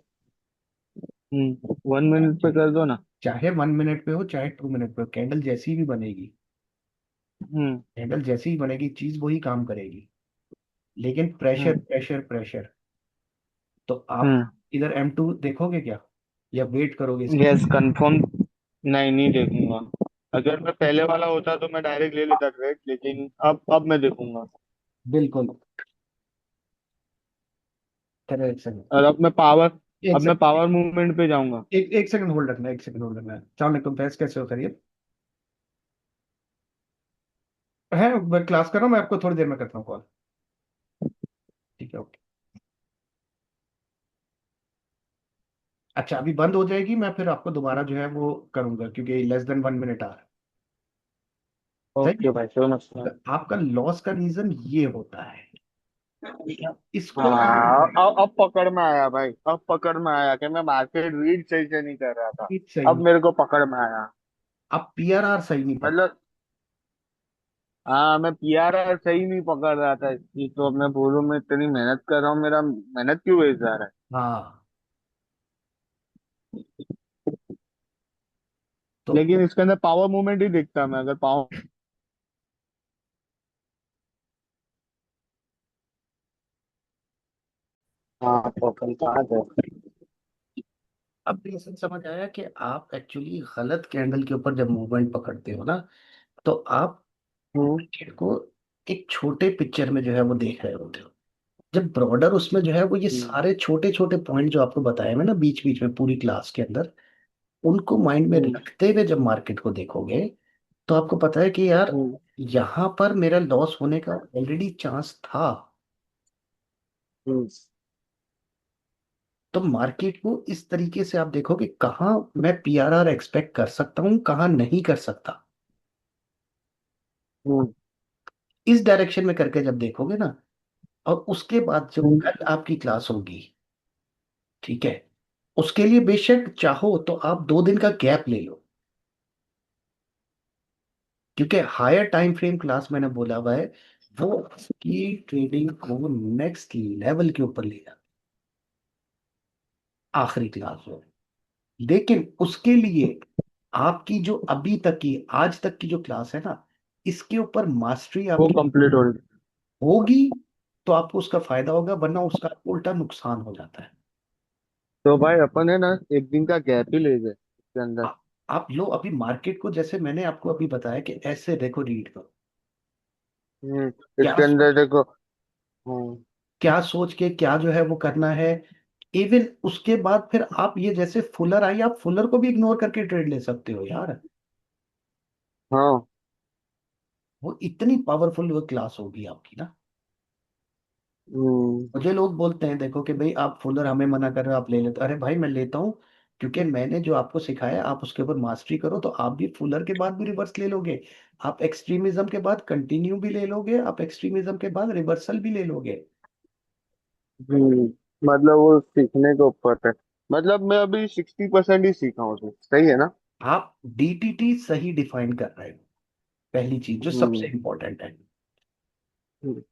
1 मिनट पे कर दो ना। चाहे 1 मिनट पे हो चाहे 2 मिनट पे हो, कैंडल जैसी भी बनेगी, हम्म। कैंडल जैसी ही बनेगी, चीज वही काम करेगी। लेकिन प्रेशर हम्म। Pressure pressure. तो आप हम्म। इधर M2 देखोगे क्या, या वेट करोगे इसके? Yes confirm. नहीं, नहीं देखूंगा। अगर मैं पहले वाला होता तो मैं डायरेक्ट ले लेता ट्रेड, लेकिन अब मैं देखूंगा। बिल्कुल। चलो एक सेकंड। और एक अब मैं सेकंड। पावर मूवमेंट पे जाऊंगा। एक सेकंड होल्ड रखना, एक सेकंड होल्ड रखना। सलामकुम फैज, कैसे हो, करिए। है, मैं क्लास कर रहा हूँ, मैं आपको थोड़ी देर में करता हूँ कॉल। ठीक है, ओके। अच्छा, अभी बंद हो जाएगी, मैं फिर आपको दोबारा जो है वो करूंगा, क्योंकि लेस देन 1 मिनट आ रहा है। सही ओके है। भाई, कोई मसला नहीं। तो आपका लॉस का रीजन ये होता है, इसको हाँ, अब पकड़ में आया भाई, अब पकड़ में आया कि मैं मार्केट रीड सही से नहीं कर रहा था। सही अब नहीं। मेरे को पकड़ में आया। आप PRR सही नहीं पकड़। मतलब हाँ, मैं पीआरआर सही नहीं पकड़ रहा था इसकी, तो अब मैं बोलूँ मैं इतनी मेहनत कर रहा हूँ, मेरा मेहनत क्यों वेस्ट जा रहा है। हाँ। तो लेकिन इसके अंदर पावर मूवमेंट ही दिखता है, मैं अगर पावर। हाँ, तो अपन कहाँ थे? अब लेसन समझ आया कि आप एक्चुअली गलत कैंडल के ऊपर जब मूवमेंट पकड़ते हो ना, तो आप हम्म। मार्केट को एक छोटे पिक्चर में जो है वो देख रहे होते हो। जब ब्रॉडर उसमें जो है वो ये हम्म। सारे छोटे छोटे पॉइंट जो आपको बताया मैं ना बीच बीच में पूरी क्लास के अंदर, उनको माइंड में हम्म। रखते हुए जब मार्केट को देखोगे, तो आपको पता है कि यार हम्म। यहाँ पर मेरा लॉस होने का ऑलरेडी चांस था। हम्म। तो मार्केट को इस तरीके से आप देखोगे कहाँ मैं PRR एक्सपेक्ट कर सकता हूँ, कहाँ नहीं कर सकता। हम्म। इस डायरेक्शन में करके जब देखोगे ना, और उसके बाद जब हम्म। कल आपकी क्लास होगी, ठीक है, उसके लिए बेशक चाहो तो आप 2 दिन का गैप ले लो, क्योंकि हायर टाइम फ्रेम क्लास मैंने बोला हुआ है, वो आपकी ट्रेडिंग को नेक्स्ट लेवल के ऊपर ले जाए, आखिरी क्लास हो। लेकिन उसके लिए आपकी जो अभी तक की आज तक की जो क्लास है ना, इसके ऊपर मास्टरी वो आपकी कंप्लीट हो रही। होगी, तो आपको उसका फायदा होगा, वरना उसका उल्टा नुकसान हो जाता है। तो भाई अपन है ना, एक दिन का गैप ही ले गए इसके अंदर। आप लो अभी मार्केट को, जैसे मैंने आपको अभी बताया कि ऐसे देखो, रीड करो, क्या इसके अंदर सोच, देखो। हम्म। क्या सोच के क्या जो है वो करना है। इवन उसके बाद फिर आप ये जैसे फुलर आई, आप फुलर को भी इग्नोर करके ट्रेड ले सकते हो यार। हाँ। वो इतनी पावरफुल वो क्लास होगी आपकी ना। हम्म। मुझे लोग बोलते हैं देखो कि भाई आप फुलर हमें मना कर रहे हो, आप ले लेते हो। अरे भाई मैं लेता हूँ, क्योंकि मैंने जो आपको सिखाया आप उसके ऊपर मास्टरी करो, तो आप भी फुलर के बाद भी रिवर्स ले लोगे, आप एक्सट्रीमिज्म के बाद कंटिन्यू भी ले लोगे, आप एक्सट्रीमिज्म के बाद रिवर्सल भी ले लोगे। हम्म। मतलब वो सीखने के ऊपर है। मतलब मैं अभी 60% ही सीखा हूँ, उसमें सही है ना? आप DTT सही डिफाइन कर रहे हो, पहली चीज जो सबसे हम्म। इंपॉर्टेंट है। हम्म।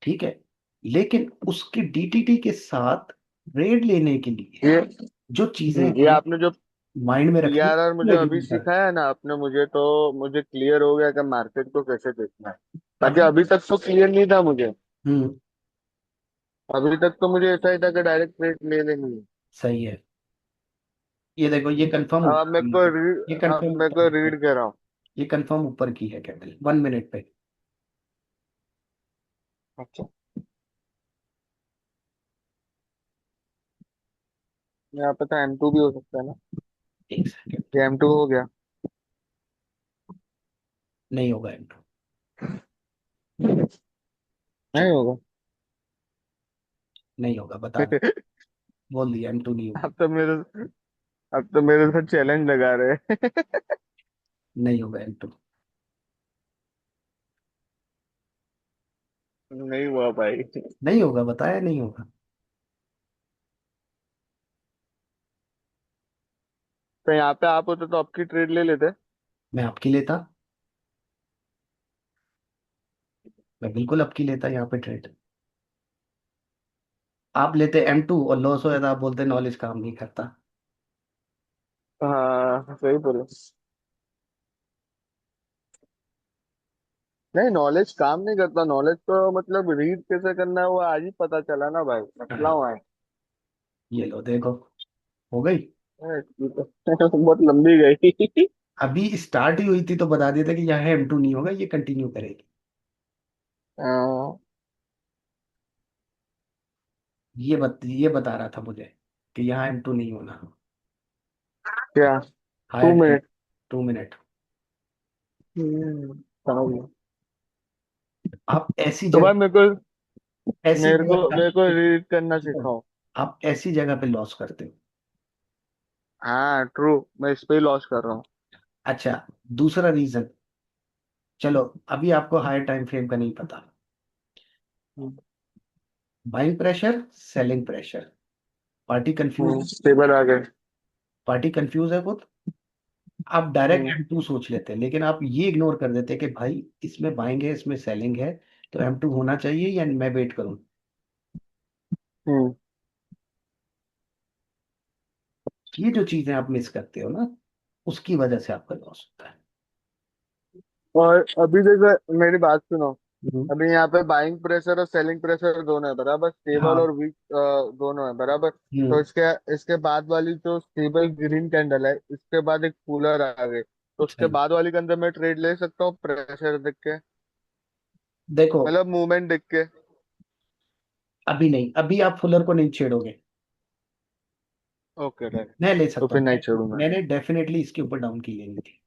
ठीक है। लेकिन उसकी DTT के साथ ट्रेड लेने के लिए ये जो चीजें ये हैं आपने जो माइंड में रखनी, पीआरआर मुझे वो अभी इग्नोर कर। सिखाया है ना आपने, मुझे क्लियर हो गया कि मार्केट को कैसे देखना है। बाकी अभी अभी तक तो क्लियर नहीं था मुझे। हम्म। अभी तक तो मुझे ऐसा ही था कि डायरेक्ट ट्रेड ले लेनी है। सही है। ये देखो ये कंफर्म अब ऊपर मेरे की को है। रीड ये अब कंफर्म मेरे ऊपर को की है। रीड कर रहा हूँ। ये कंफर्म ऊपर की है कैंडल 1 मिनट पे। अच्छा। यहाँ पे तो M2 भी हो सकता है ना? एक सेकंड। ये M2 हो गया। नहीं होगा M2। नहीं होगा। नहीं होगा, बता दो, बोल दिया M2 नहीं होगा। अब तो मेरे अब तो मेरे साथ चैलेंज लगा रहे हैं। नहीं होगा M2। नहीं हुआ भाई। नहीं होगा, बताया नहीं होगा। तो यहाँ पे आप होते तो आपकी ट्रेड ले लेते। मैं आपकी लेता। मैं बिल्कुल आपकी लेता यहाँ पे ट्रेड। आप लेते M2 और लॉस हो जाता, आप बोलते नॉलेज काम नहीं करता। हाँ सही बोले। नहीं, नॉलेज काम नहीं करता, नॉलेज तो मतलब रीड कैसे करना है वो आज ही पता चला ना भाई, मसला हाँ, हुआ है। ये लो देखो, हो गई। ये तो बहुत लंबी गई। अभी स्टार्ट ही हुई थी तो बता दिया था कि यहाँ M2 नहीं होगा, ये कंटिन्यू करेगी। हाँ, ये बता रहा था मुझे कि यहाँ M2 नहीं होना। क्या? To higher time, minute 2 minute. समझ गया। आप ऐसी तो भाई जगह, ऐसी जगह मेरे को रीड करना सिखाओ। आप ऐसी जगह पे लॉस करते हो। हाँ ट्रू, मैं इस पे ही लॉस कर रहा हूँ। अच्छा, दूसरा रीजन, चलो अभी आपको हायर टाइम फ्रेम का नहीं पता। Buying pressure, selling pressure, party confuse, stable आ गए। पार्टी कंफ्यूज है खुद। आप डायरेक्ट हम्म। M2 सोच लेते हैं, लेकिन आप ये इग्नोर कर देते हैं कि भाई इसमें बाइंग है, इसमें सेलिंग है, तो M2 होना चाहिए या मैं वेट करूं। हम्म। ये जो चीजें आप मिस करते हो ना, उसकी वजह से आपका लॉस होता है। और अभी देखो मेरी बात सुनो। हम्म, अभी यहाँ पे बाइंग प्रेशर और सेलिंग प्रेशर दोनों है बराबर, स्टेबल हाँ। और वीक दोनों है बराबर। तो हम्म, इसके बाद वाली जो स्टेबल ग्रीन कैंडल है, इसके बाद एक कूलर आ गई, तो उसके सही। बाद वाली के अंदर मैं ट्रेड ले सकता हूँ प्रेशर देख के, देखो, मतलब मूवमेंट देख के। अभी नहीं, अभी आप फुलर को नहीं छेड़ोगे। Okay done. मैं ले तो सकता फिर हूँ, नहीं छोड़ूंगा। मैंने डेफिनेटली इसके ऊपर डाउन की लेनी थी,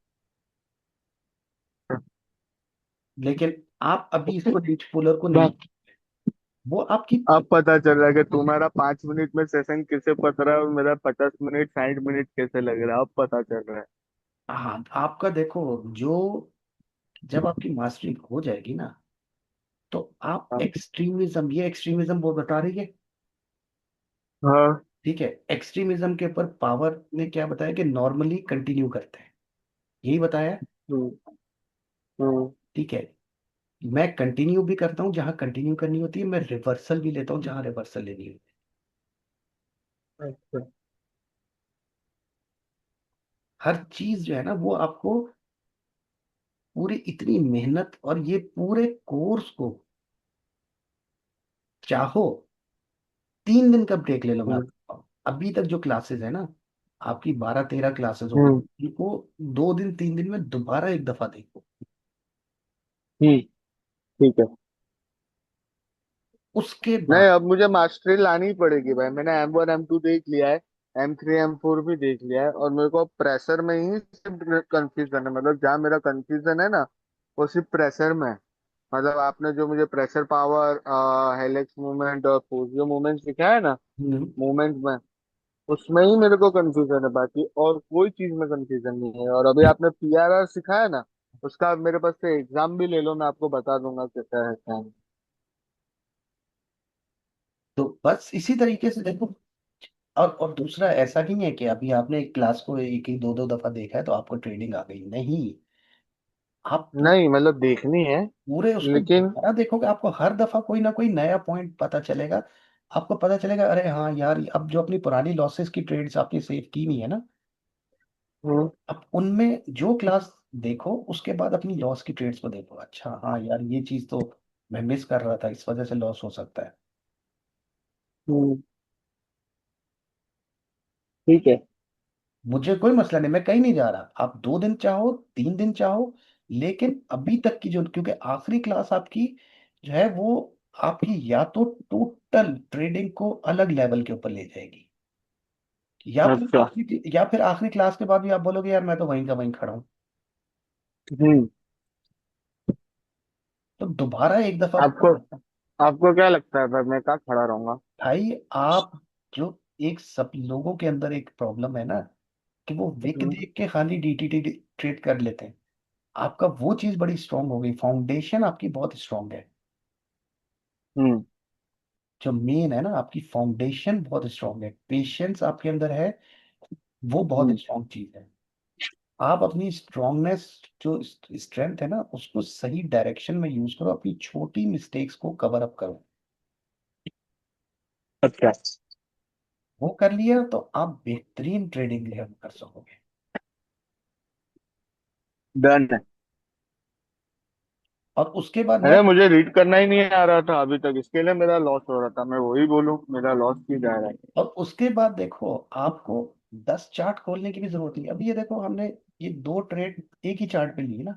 लेकिन आप अभी इसको नहीं, फुलर को नहीं, वाह, वो आपकी। अब पता चल रहा है कि तुम्हारा 5 मिनट में सेशन कैसे पत रहा है और मेरा 50 मिनट 60 मिनट कैसे लग रहा है, अब पता चल रहा है। हाँ, आपका देखो, जो जब आपकी मास्टरी हो जाएगी ना, तो आप हाँ। एक्सट्रीमिज्म, ये एक्सट्रीमिज्म वो बता रही है। हाँ। ठीक है, एक्सट्रीमिज्म के ऊपर पावर ने क्या बताया कि नॉर्मली कंटिन्यू करते हैं, यही बताया है। हम्म। हम्म। ठीक है, मैं कंटिन्यू भी करता हूँ जहां कंटिन्यू करनी होती है, मैं रिवर्सल भी लेता हूँ जहां रिवर्सल लेनी होती है। अच्छा। हर चीज जो है ना, वो आपको पूरी इतनी मेहनत और ये पूरे कोर्स को, चाहो 3 दिन का ब्रेक ले लो, मैं हम्म। आपको बताऊं। अभी तक जो क्लासेस है ना, आपकी 12-13 क्लासेस हो गई, हम्म। इनको 2 दिन 3 दिन में दोबारा एक दफा देखो। हम्म। ठीक है। उसके नहीं, बाद, अब मुझे मास्टरी लानी ही पड़ेगी भाई, मैंने M1 M2 देख लिया है, M3 M4 भी देख लिया है, और मेरे को प्रेशर में ही सिर्फ कंफ्यूजन है, मतलब जहाँ मेरा कंफ्यूजन है ना, वो सिर्फ प्रेशर में है। मतलब आपने जो मुझे प्रेशर पावर, हेलिक्स मूवमेंट और फोर्सियो मूवमेंट सिखाया है ना, हम्म, मूवमेंट में, उसमें ही मेरे को कंफ्यूजन है, बाकी और कोई चीज में कंफ्यूजन नहीं है। और अभी आपने PRR सिखाया ना, उसका मेरे पास से एग्जाम भी ले लो, मैं आपको बता दूंगा कैसा है क्या है। तो बस इसी तरीके से देखो। और दूसरा ऐसा नहीं है कि अभी आपने एक क्लास को एक ही दो दो दफा देखा है तो आपको ट्रेडिंग आ गई, नहीं। आप नहीं मतलब देखनी है, पूरे उसको लेकिन दोबारा देखोगे, आपको हर दफा कोई ना कोई नया पॉइंट पता चलेगा। आपको पता चलेगा, अरे हाँ यार, अब जो अपनी पुरानी लॉसेस की ट्रेड्स आपने सेव की हुई है ना, हम्म। अब उनमें जो क्लास देखो, उसके बाद अपनी लॉस की ट्रेड्स को देखो, अच्छा हाँ यार, ये चीज तो मैं मिस कर रहा था, इस वजह से लॉस हो सकता है। हम्म। ठीक है। मुझे कोई मसला नहीं, मैं कहीं नहीं जा रहा, आप 2 दिन चाहो, 3 दिन चाहो, लेकिन अभी तक की जो, क्योंकि आखिरी क्लास आपकी जो है वो आपकी या तो टोटल ट्रेडिंग को अलग लेवल के ऊपर ले जाएगी, अच्छा। या फिर आखिरी क्लास के बाद भी आप बोलोगे यार मैं तो वहीं का वहीं खड़ा हूँ। हम्म। तो दोबारा एक दफा, आपको आपको क्या लगता है भाई, मैं कहाँ खड़ा रहूंगा? भाई आप जो, एक सब लोगों के अंदर एक प्रॉब्लम है ना, कि वो विक हम्म। देख के खाली DTT ट्रेड कर लेते हैं। आपका वो चीज बड़ी स्ट्रांग हो गई, फाउंडेशन आपकी बहुत स्ट्रांग है। हम्म। जो मेन है ना, आपकी फाउंडेशन बहुत स्ट्रांग है, पेशेंस आपके अंदर है, वो बहुत हम्म। स्ट्रांग चीज है। आप अपनी स्ट्रांगनेस, जो स्ट्रेंथ है ना, उसको सही डायरेक्शन में यूज करो, अपनी छोटी मिस्टेक्स को कवर अप करो। अच्छा। वो कर लिया तो आप बेहतरीन ट्रेडिंग लर्न कर सकोगे। डन है। और उसके बाद मैं, अरे मुझे रीड करना ही नहीं आ रहा था अभी तक, इसके लिए मेरा लॉस हो रहा था, मैं वही बोलूं, मेरा लॉस क्यों जा रहा है। और उसके बाद देखो, आपको 10 चार्ट खोलने की भी जरूरत नहीं। अभी ये देखो, हमने ये 2 ट्रेड एक ही चार्ट पे लिए ना,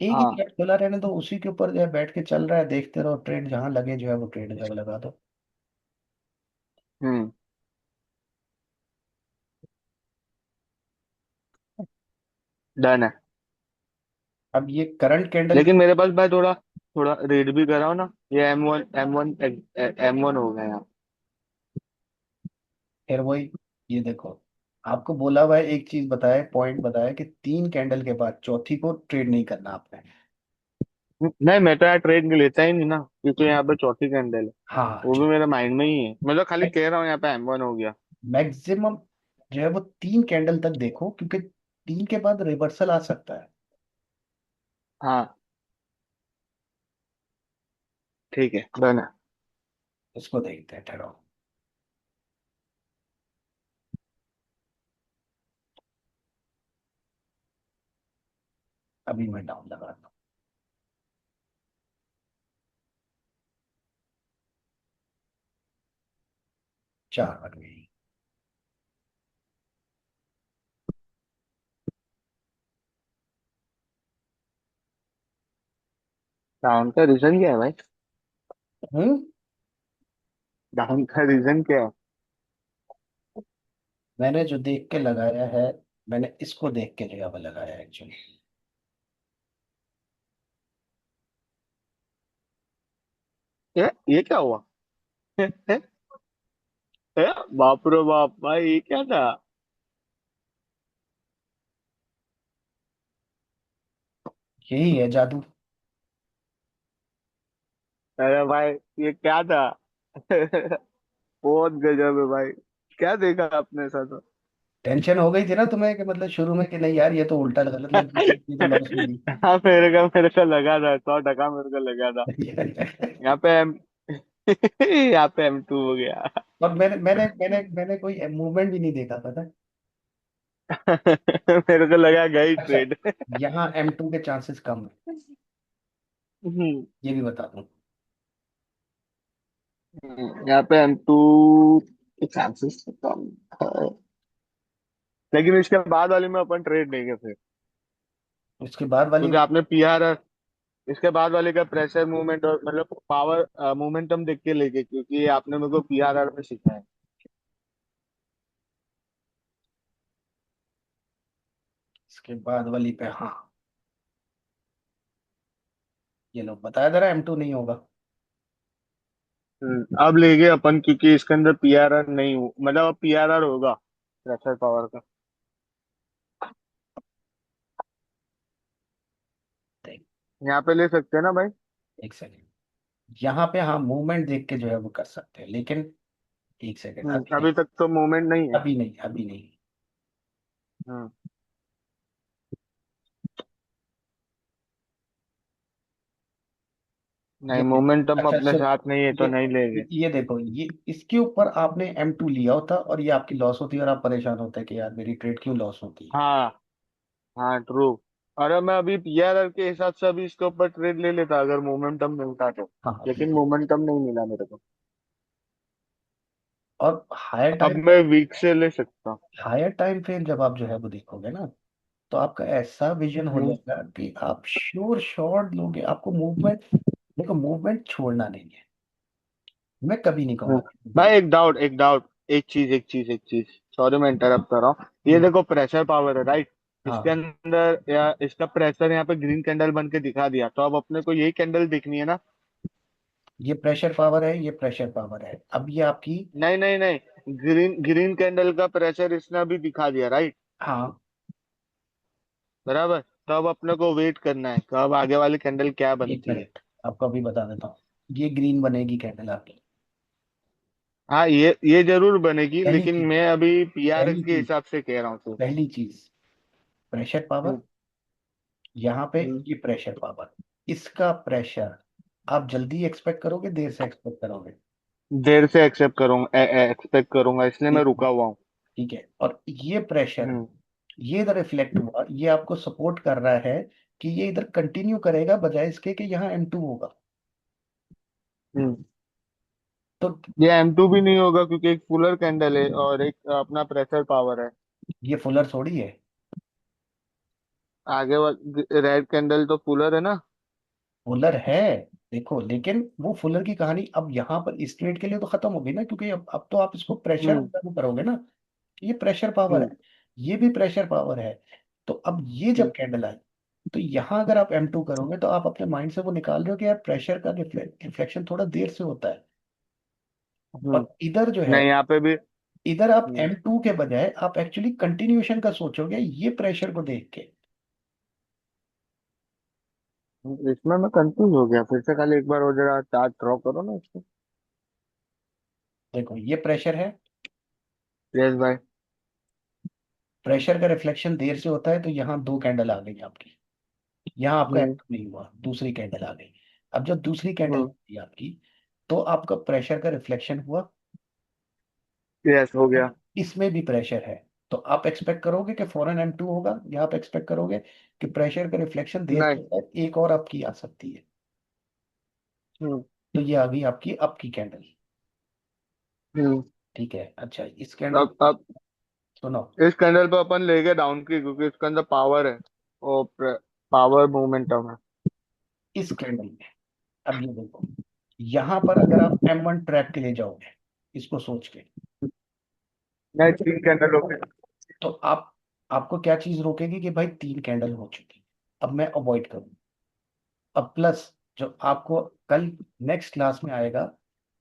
एक ही हाँ। चार्ट खुला रहने दो, उसी के ऊपर जो है बैठ के चल रहा है, देखते रहो, ट्रेड जहां लगे जो है वो ट्रेड जो है लगा दो। हम्म। डन है। अब ये करंट कैंडल, लेकिन मेरे पास भाई थोड़ा थोड़ा रीड भी कराओ ना। ये M1 हो गया यहाँ। फिर वही, ये देखो, आपको बोला हुआ है, एक चीज बताए, पॉइंट बताया कि 3 कैंडल के बाद चौथी को ट्रेड नहीं करना आपने। नहीं, मैं तो यार ट्रेड लेता ही नहीं ना, क्योंकि यहाँ पे चौथी कैंडल है। हाँ, वो भी मेरे माइंड में ही है, मतलब खाली कह रहा हूँ यहाँ पे M1 हो गया। मैक्सिमम जो है वो 3 कैंडल तक देखो, क्योंकि 3 के बाद रिवर्सल आ सकता है। हाँ। ठीक है, डन है। इसको देखते हैं, ठहरो। अभी मैं डाउन लगा दूं। 4 बन गई। डाउन का रीजन क्या है भाई? हम्म। डाउन का रीजन क्या है? मैंने जो देख के लगाया है, मैंने इसको देख के जो है वो लगाया है एक्चुअली। ये क्या हुआ? बाप रे बाप भाई, ये क्या था? यही है जादू। अरे भाई, ये क्या था? बहुत गजब है भाई। क्या देखा आपने ऐसा तो? टेंशन हो गई थी ना तुम्हें, कि मतलब शुरू में कि नहीं यार, ये तो उल्टा गलत लग गई, ये तो लॉस होगी। हाँ, मेरे को लगा था, 100% मेरे को लगा था। यहाँ पे यहाँ पे M2 हो गया। और मैंने कोई मूवमेंट भी नहीं देखा, पता है। मेरे को लगा गई अच्छा, ट्रेड। यहाँ M2 के चांसेस कम है, ये भी बता दूं। यहाँ पे M2 के चांसेस कम है। लेकिन इसके बाद वाले में अपन ट्रेड नहीं कर सकते, उसके बाद वाली, क्योंकि आपने PR, इसके बाद वाले का प्रेशर मूवमेंट और मतलब पावर मोमेंटम देख के लेके, क्योंकि ये आपने मेरे को PRR में सिखाया इसके बाद वाली पे, हाँ, ये लो बताया था ना, M2 नहीं होगा। है। अब लेंगे अपन, क्योंकि इसके अंदर PRR नहीं हो, मतलब अब PRR होगा प्रेशर पावर का। देख, यहाँ पे ले सकते हैं ना भाई? एक सेकेंड, यहाँ पे हाँ मूवमेंट देख के जो है वो कर सकते हैं, लेकिन एक सेकेंड, अभी नहीं, अभी तक तो मूवमेंट नहीं है। अभी नहीं, अभी नहीं। हम्म। नहीं, ये देखो, मोमेंटम अच्छा अपने सुनो, साथ नहीं है तो ये नहीं लेंगे। ये देखो, ये इसके ऊपर आपने M2 लिया होता और ये आपकी लॉस होती, और आप परेशान होते कि यार मेरी ट्रेड क्यों लॉस होती है। हाँ। हाँ, ट्रू। अरे मैं अभी PRR के हिसाब से अभी इसके ऊपर ट्रेड ले लेता अगर मोमेंटम मिलता तो। हाँ लेकिन बिल्कुल। मोमेंटम नहीं मिला मेरे को। और हायर अब टाइम, मैं वीक से ले सकता हूँ। हायर टाइम फ्रेम जब आप जो है वो देखोगे ना, तो आपका ऐसा विजन हो हम्म। जाएगा कि आप श्योर शॉट लोगे। आपको मूवमेंट, देखो मूवमेंट छोड़ना नहीं है, मैं कभी नहीं हम्म। कहूंगा कि movement- भाई एक डाउट, एक चीज, सॉरी मैं इंटरप्ट कर रहा हूँ। ये हम्म, देखो प्रेशर पावर है, राइट? इसके हाँ, अंदर या इसका प्रेशर यहाँ पे ग्रीन कैंडल बन के दिखा दिया, तो अब अपने को यही कैंडल दिखनी है ना? ये प्रेशर पावर है, ये प्रेशर पावर है, अब ये आपकी, नहीं नहीं नहीं, ग्रीन ग्रीन कैंडल का प्रेशर इसने अभी दिखा दिया, राइट? हाँ, बराबर। तो अब अपने को वेट करना है कि अब आगे वाली कैंडल क्या एक बनती है। मिनट, आपको अभी बता देता हूँ, ये ग्रीन बनेगी कैंडल आपकी। हाँ, ये जरूर बनेगी, पहली लेकिन चीज, मैं अभी PR पहली के चीज, हिसाब से कह रहा हूँ तो। पहली चीज, प्रेशर पावर, हम्म, यहाँ पे हम्म। ये प्रेशर पावर, इसका प्रेशर आप जल्दी एक्सपेक्ट करोगे, देर से एक्सपेक्ट करोगे? देर से एक्सेप्ट करूंगा, एक्सपेक्ट करूंगा, इसलिए मैं देर। रुका हुआ हूँ। ठीक है, और ये प्रेशर, हम्म, ये इधर रिफ्लेक्ट हुआ, ये आपको सपोर्ट कर रहा है कि ये इधर कंटिन्यू करेगा, बजाय इसके कि यहाँ M2 होगा। हम्म। तो ये M2 भी नहीं होगा क्योंकि एक फुलर कैंडल है और एक अपना प्रेशर पावर है। ये फुलर थोड़ी है। आगे रेड कैंडल तो फुलर है ना। फुलर है, देखो, लेकिन वो फुलर की कहानी अब यहाँ पर इस ट्रेड के लिए तो खत्म हो गई ना, क्योंकि अब तो आप इसको प्रेशर हम्म, लागू करोगे ना, कि ये प्रेशर पावर हम्म, है, ये भी प्रेशर पावर है। तो अब ये जब हम्म, कैंडल आई, तो यहाँ अगर आप M2 करोगे तो आप अपने माइंड से वो निकाल रहे हो कि यार प्रेशर का रिफ्लेक्शन थोड़ा देर से होता है। हम्म। और इधर जो है, नहीं, यहाँ पे भी। इधर आप हम्म, M2 के बजाय आप एक्चुअली कंटिन्यूएशन का सोचोगे ये प्रेशर को देख के। इसमें मैं कंफ्यूज हो गया फिर से, खाली एक बार वो जरा चार्ट ड्रॉ करो ना इसको। देखो ये प्रेशर है, यस भाई। प्रेशर का रिफ्लेक्शन देर से होता है, तो यहाँ दो कैंडल आ गई आपकी, यहाँ आपका हम्म, M2 नहीं हुआ, दूसरी कैंडल आ गई। अब जब दूसरी कैंडल हम्म। आई आपकी, तो आपका प्रेशर का रिफ्लेक्शन हुआ, यस, हो गया। इसमें भी प्रेशर है, तो आप एक्सपेक्ट करोगे कि फौरन M2 होगा, या आप एक्सपेक्ट करोगे कि प्रेशर का रिफ्लेक्शन देर से नहीं। होता है, एक और आपकी आ सकती है। हम्म, तो ये आ गई आपकी अप की कैंडल। हम्म। ठीक है, अच्छा इस कैंडल, अब सुनो, इस कैंडल पे अपन लेंगे डाउन की क्योंकि इसके अंदर पावर है। और पावर मोमेंटम है। इस कैंडल में, अब ये देखो, यहां पर अगर आप M1 ट्रैप के लिए जाओगे, इसको सोच के, नहीं, 3 कैंडल हो गए। तो आप, आपको क्या चीज रोकेगी कि भाई तीन कैंडल हो चुकी, अब मैं अवॉइड करूं। अब प्लस जो आपको कल नेक्स्ट क्लास में आएगा,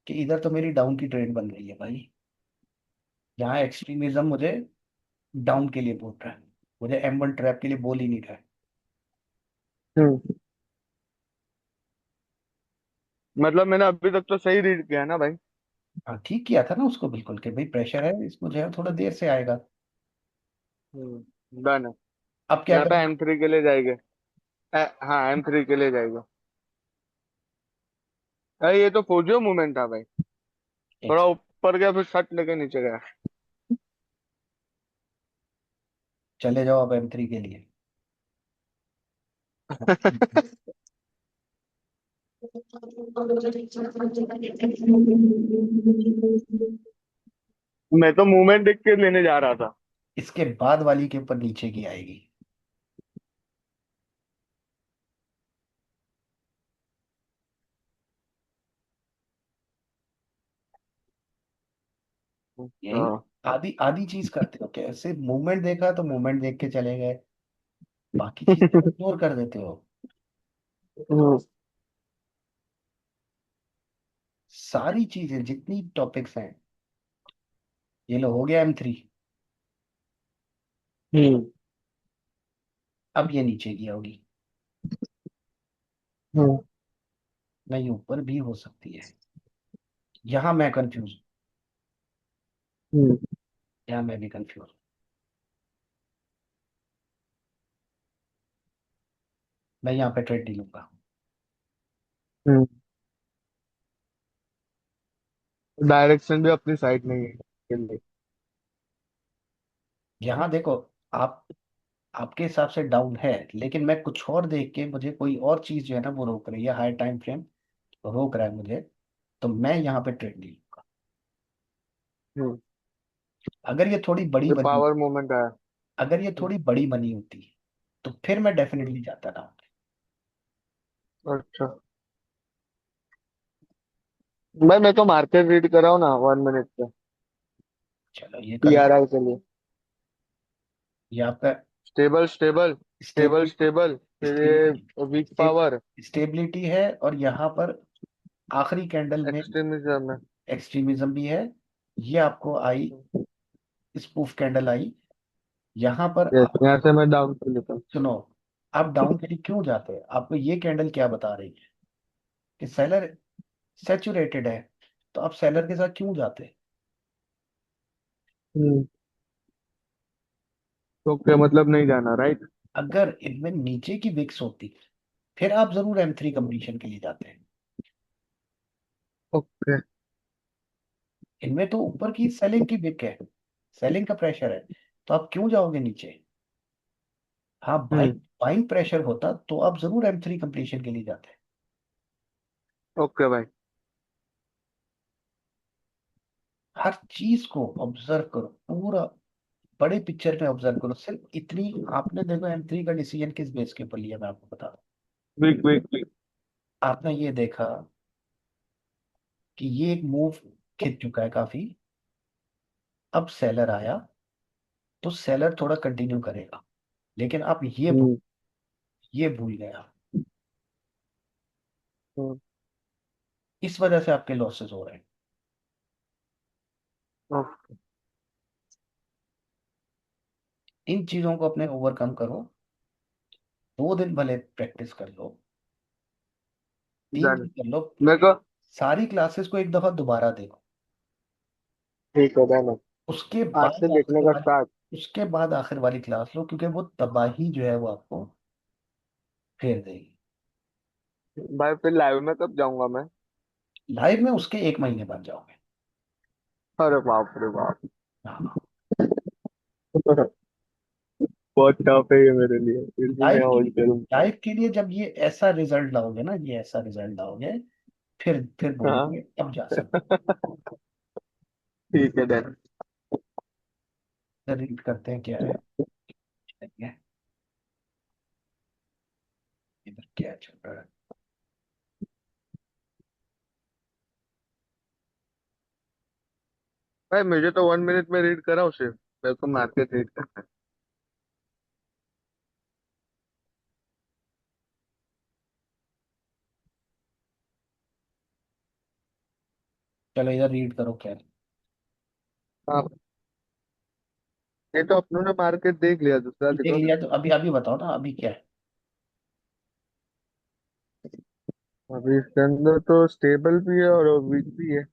कि इधर तो मेरी डाउन की ट्रेंड बन रही है भाई, यहाँ एक्सट्रीमिज्म मुझे डाउन के लिए बोल रहा है, मुझे M1 ट्रैप के लिए बोल ही नहीं रहा है। हम्म। मतलब मैंने अभी तक तो सही रीड किया है ना भाई। हाँ ठीक किया था ना उसको, बिल्कुल, कि भाई प्रेशर है, इसको जो है थोड़ा देर से आएगा। डन है। अब क्या यहाँ पे करें? M3 के लिए जाएंगे। हाँ, M3 के लिए जाएगा। अरे ये तो फोजियो मूवमेंट था भाई। एक थोड़ा ऊपर गया फिर सट लेके नीचे गया। चले जाओ अब M3 के लिए। मैं तो मूवमेंट देख के लेने जा रहा था। इसके बाद वाली के ऊपर नीचे की आएगी, अच्छा। यही आधी आधी चीज करते हो, कैसे मूवमेंट देखा तो मूवमेंट देख के चले गए, बाकी चीजें इग्नोर कर देते हो। हम्म, सारी चीजें जितनी टॉपिक्स हैं, ये लो हो गया M3। हम्म, अब ये नीचे की होगी, हम्म, नहीं ऊपर भी हो सकती है, यहाँ मैं कंफ्यूज, हम्म, यहाँ मैं भी कंफ्यूज, मैं यहाँ पे ट्रेड नहीं लूंगा। हम्म। डायरेक्शन भी अपनी साइड नहीं है के लिए। यहाँ देखो, आप, आपके हिसाब से डाउन है, लेकिन मैं कुछ और देख के, मुझे कोई और चीज जो है ना वो रोक रही है, हाई टाइम फ्रेम रोक रहा है मुझे, तो मैं यहाँ पे ट्रेड नहीं लूंगा। हम्म। अगर ये थोड़ी बड़ी ये बनी, पावर मूवमेंट आया। अगर ये थोड़ी बड़ी बनी होती तो फिर मैं डेफिनेटली जाता था। अच्छा भाई, मैं तो मार्केट रीड कर रहा हूँ ना 1 मिनट पे। चलो ये कर लो, PRR के लिए। ये आपका stable, stable, stable, stability, stable, फिर स्टेबिलिटी, ये वीक पावर। स्टेबिलिटी है, और यहाँ पर आखिरी कैंडल में एक्सट्रीमिज्म है। एक्सट्रीमिज्म भी है। ये आपको आई, स्पूफ कैंडल आई, यहाँ पर यस, यहाँ से मैं डाउन कर लेता हूँ। सुनो, आप डाउन के लिए क्यों जाते हैं? आपको ये कैंडल क्या बता रही है? कि सेलर सैचुरेटेड है, तो आप सेलर के साथ क्यों जाते हैं? हम्म, तो क्या मतलब नहीं जाना, राइट? अगर इनमें नीचे की विक्स होती फिर आप जरूर M3 कंप्लीशन के लिए जाते हैं। ओके। इनमें तो ऊपर की सेलिंग की विक है, सेलिंग का प्रेशर है, तो आप क्यों जाओगे नीचे। हाँ, बाइंग हम्म। बाइंग प्रेशर होता तो आप जरूर M3 कंप्लीशन के लिए जाते। ओके भाई। हर चीज को ऑब्जर्व करो, पूरा बड़े पिक्चर में ऑब्जर्व करो। सिर्फ इतनी आपने देखो M3 का डिसीजन किस बेस के ऊपर लिया, मैं आपको बता दूं। Weak weak weak. आपने ये देखा कि ये एक मूव खिंच चुका है काफी, अब सेलर आया तो सेलर थोड़ा कंटिन्यू करेगा, लेकिन आप हम्म। ये भूल गए आप। हम्म। इस वजह से आपके लॉसेस हो रहे हैं। ओके। इन चीजों को अपने ओवरकम करो। 2 दिन भले प्रैक्टिस कर लो, 3 दिन डन। कर लो, मेरे को। सारी क्लासेस को एक दफा दोबारा देखो। ठीक है डन। उसके आज से बाद देखने आखिर का वाली स्टार्ट। उसके बाद आखिर वाली क्लास लो, क्योंकि वो तबाही जो है वो आपको फेर देगी। भाई फिर लाइव में कब जाऊंगा मैं? लाइव में उसके 1 महीने बाद जाओगे। अरे बाप रे बाप। हाँ, बहुत टफ है ये मेरे लिए, फिर भी मैं लाइव के होल्ड लिए करूंगा। लाइव के लिए जब ये ऐसा रिजल्ट लाओगे ना, ये ऐसा रिजल्ट लाओगे, फिर हाँ। बोलोगे अब जा सकते। ठीक है डन। रीड करते हैं क्या है, देखिए इधर क्या चल रहा है। भाई मुझे तो 1 मिनट में रीड करा उसे, मेरे को मार्केट रीड करना चलो इधर रीड करो क्या है। है। हाँ। ये तो अपनों ने मार्केट देख लिया, दूसरा देख दिखाओ ना। लिया तो अभी अभी बताओ ना, अभी क्या है। अभी इसके अंदर तो स्टेबल भी है और वीक भी है।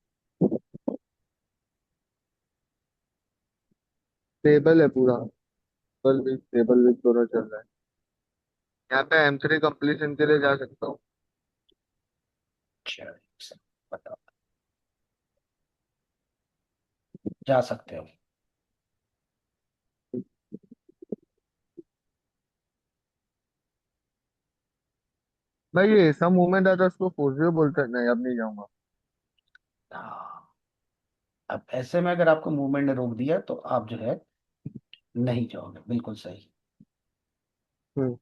स्टेबल है पूरा। स्टेबल वीक दोनों चल रहा है। यहाँ पे M3 कंप्लीशन के लिए जा सकता हूँ। अच्छा, बताओ, जा सकते हो। भाई ये ऐसा मूवमेंट आता है उसको फोर्सियो बोलते हैं, नहीं अब नहीं जाऊंगा। हाँ, अब ऐसे में अगर आपको मूवमेंट ने रोक दिया तो आप जो है नहीं जाओगे, बिल्कुल सही। हम्म।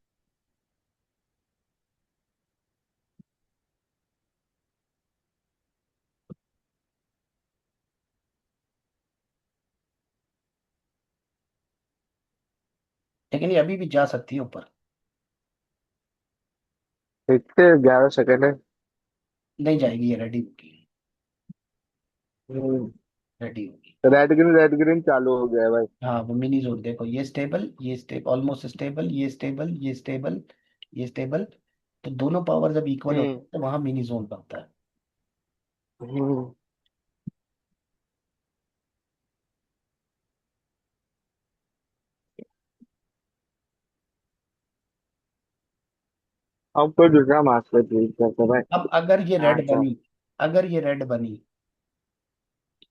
लेकिन ये अभी भी जा सकती है ऊपर। देखते हैं, 11 सेकंड है। नहीं जाएगी, ये रेडी होगी, हम्म। रेडी होगी। रेड ग्रीन चालू हो गया है भाई। हाँ, वो मिनी जोन देखो, ये स्टेबल, ये स्टेबल, ऑलमोस्ट स्टेबल, ये स्टेबल, ये स्टेबल, ये स्टेबल। तो दोनों पावर जब इक्वल होते हम्म। हैं तो वहां मिनी जोन बनता है। हम्म। अब कोई दूसरा मास्टर रीड करते भाई। अब अगर ये हाँ रेड अच्छा। बनी, अगर ये रेड बनी,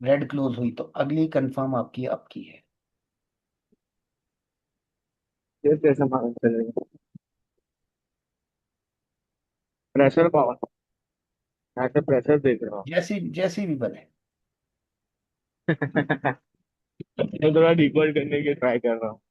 रेड क्लोज हुई, तो अगली कंफर्म आपकी आपकी है। ये कैसे मालूम चलेगा? Pressure power. यहाँ से प्रेशर देख रहा हूँ। जैसी जैसी भी बने। मैं थोड़ा डिकोड करने की ट्राई कर रहा हूँ।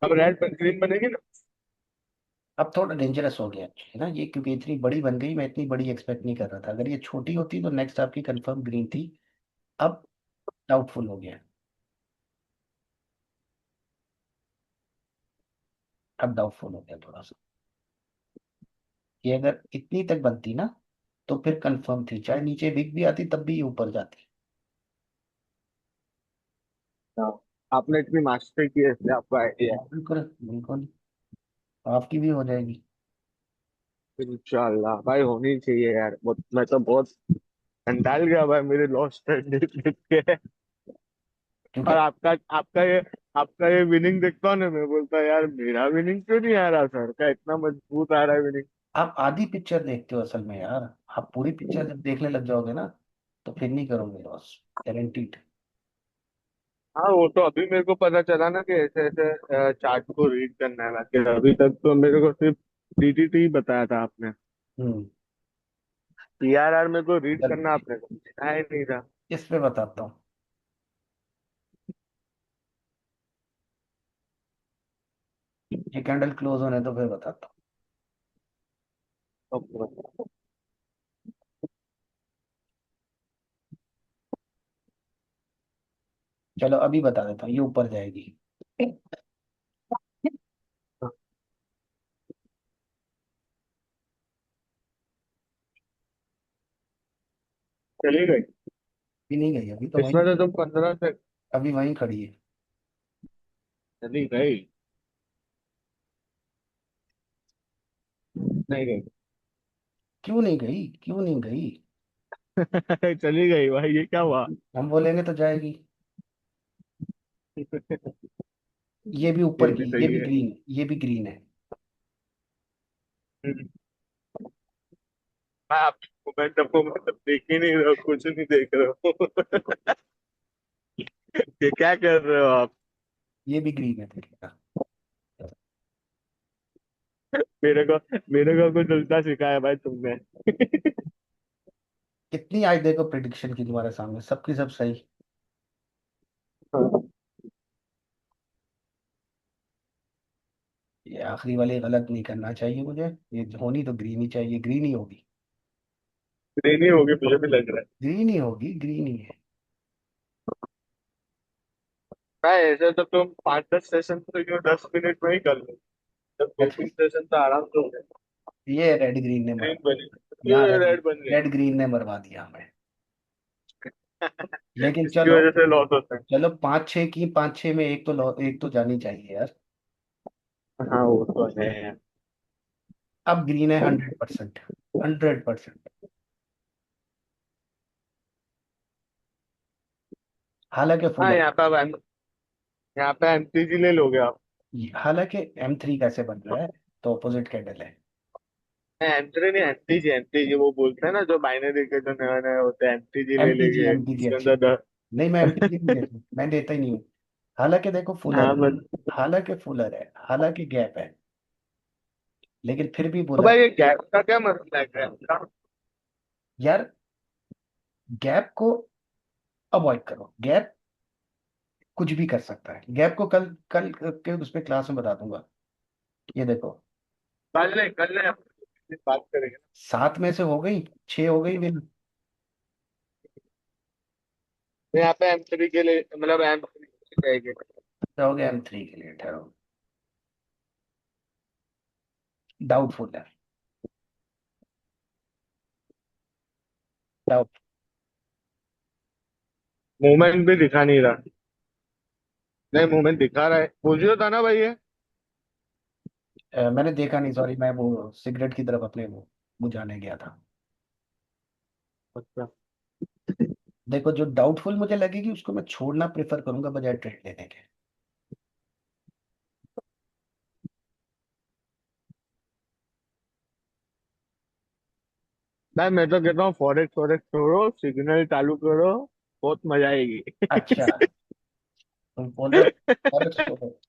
अब रेड पर ग्रीन बनेगी ना? अब थोड़ा डेंजरस हो गया है ना ये, क्योंकि इतनी बड़ी बन गई, मैं इतनी बड़ी एक्सपेक्ट नहीं कर रहा था। अगर ये छोटी होती तो नेक्स्ट आपकी कंफर्म ग्रीन थी। अब डाउटफुल हो गया, अब डाउटफुल हो गया थोड़ा सा। ये अगर इतनी तक बनती ना, तो फिर कंफर्म थी, चाहे नीचे बिक भी आती तब भी ये ऊपर जाती। हाँ, आपने इतनी मास्टरी की है इसलिए आपको आइडिया है। बिल्कुल बिल्कुल, आपकी भी हो जाएगी। इंशाल्लाह भाई, होनी चाहिए यार। मैं तो बहुत कंटाल गया भाई मेरे लॉस देख देख के। क्योंकि और आपका ये विनिंग देखता हूँ ना, मैं बोलता यार मेरा विनिंग क्यों नहीं आ रहा, सर का इतना मजबूत आ रहा है विनिंग। आप आधी पिक्चर देखते हो असल में यार। आप पूरी पिक्चर जब देखने लग जाओगे ना, तो फिर नहीं करोगे लॉस, गारंटीड। हाँ, वो तो अभी मेरे को पता चला ना कि ऐसे ऐसे चार्ट को रीड करना है, बाकी अभी तक तो मेरे को सिर्फ डीडीटी बताया था आपने। हम्म। पीआरआर मेरे को रीड चल, करना आपने को सिखाया ही नहीं था। इस पे बताता हूँ। ये कैंडल क्लोज होने तो फिर बताता हूँ। तो चलो अभी बता देता हूँ, ये ऊपर जाएगी। चली गई। अभी नहीं गई, अभी तो वहीं, इसमें तो तुम 15 से अभी वहीं खड़ी है। चली गई। नहीं गई। क्यों नहीं गई, क्यों नहीं गई? चली गई भाई, ये क्या हुआ? हम बोलेंगे तो जाएगी। ये भी ऊपर ये भी की, ये सही भी है। ग्रीन, ये भी ग्रीन है। मैं आपको मैं तो मतलब देख ही नहीं रहा हूँ, कुछ नहीं देख रहा हूँ। ये क्या कर रहे हो आप? ये भी ग्रीन है, देखिएगा। मेरे को मेरे को कुछ उल्टा सिखाया भाई तुमने। कितनी आज देखो प्रिडिक्शन की तुम्हारे सामने, सबकी सब सही। ये आखिरी वाली गलत नहीं करना चाहिए मुझे। ये होनी तो ग्रीन ही चाहिए, ग्रीन ही होगी। नहीं होगी, मुझे भी लग रहा है। ग्रीन ही होगी, ग्रीन ही है। भाई ऐसे तो तुम 5-10 सेशन तो क्यों 10 मिनट में ही कर लो। जब दो अच्छा, तीन सेशन तो आराम से हो गए। ये रेड ग्रीन ने ग्रीन मरवा, बनी। यहाँ ये रेड, रेड बन गई। रेड ग्रीन ने मरवा दिया हमें। लेकिन इसकी चलो, वजह से लॉस होता है। चलो पाँच छः की, पाँच छः में एक तो एक तो जानी चाहिए यार। हाँ वो तो है यार। अब ग्रीन है 100%, 100%। हालांकि फुल हाँ, है। यहाँ पे एमटीजी ले लोगे आप। हालांकि M3 कैसे बन रहा है, तो ऑपोजिट कैंडल है। एम3 नहीं, एमटीजी एमटीजी वो बोलते हैं ना, जो बाइनरी के जो नए नए होते हैं, एमटीजी ले एमटीजी, लेंगे एमटीजी उसके अच्छी। अंदर नहीं, मैं एमटीजी नहीं देता, मैं देता ही नहीं हूँ। हालांकि देखो फुलर हाँ है, हालांकि फुलर है, हालांकि गैप है, लेकिन फिर भी तो बुलर। भाई ये गैप का क्या मसला है, गैप का? यार, गैप को अवॉइड करो। गैप कुछ भी कर सकता है, गैप को कल कल के उस पे क्लास में बता दूंगा। ये देखो, कल नहीं बात करेंगे। 7 में से हो गई, 6 हो गई विन। तो यहाँ पे एम3 के लिए मतलब एम3 जाएगी। हो गया M3 के लिए, ठहरो। डाउटफुल है, डाउट। मूवमेंट भी दिखा नहीं रहा। नहीं, मूवमेंट दिखा रहा है, पूछियो था ना भाई ये। मैंने देखा नहीं, सॉरी, मैं वो सिगरेट की तरफ अपने वो बुझाने गया था। अच्छा। देखो, जो डाउटफुल मुझे लगेगी उसको मैं छोड़ना प्रेफर करूंगा बजाय ट्रेड लेने के। भाई मैं तो कहता हूँ फॉरेक्स फॉरेक्स छोड़ो, सिग्नल चालू करो, बहुत मजा आएगी। अच्छा, तुम बोल रहे हो फॉरेक्स छोड़ो।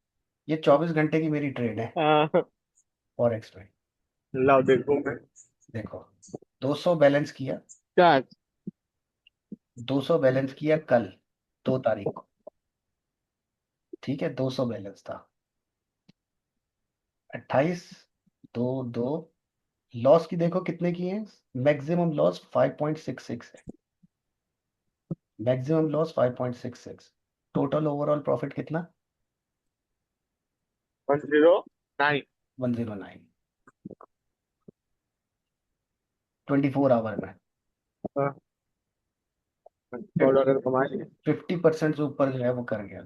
ये 24 घंटे की मेरी ट्रेड है हाँ। फॉरेक्स में। लाओ देखो मैं। देखो, 200 बैलेंस किया, क्या? 200 बैलेंस किया कल, 2 तारीख को। ठीक है, 200 बैलेंस था। 28, 2 2, लॉस की देखो कितने की है। मैक्सिमम लॉस 5.66 है, maximum loss 5.66। Total overall profit कितना? 109। 109। 24 आवर में $100 कमा लिए। 50% से ऊपर जो है वो कर गया।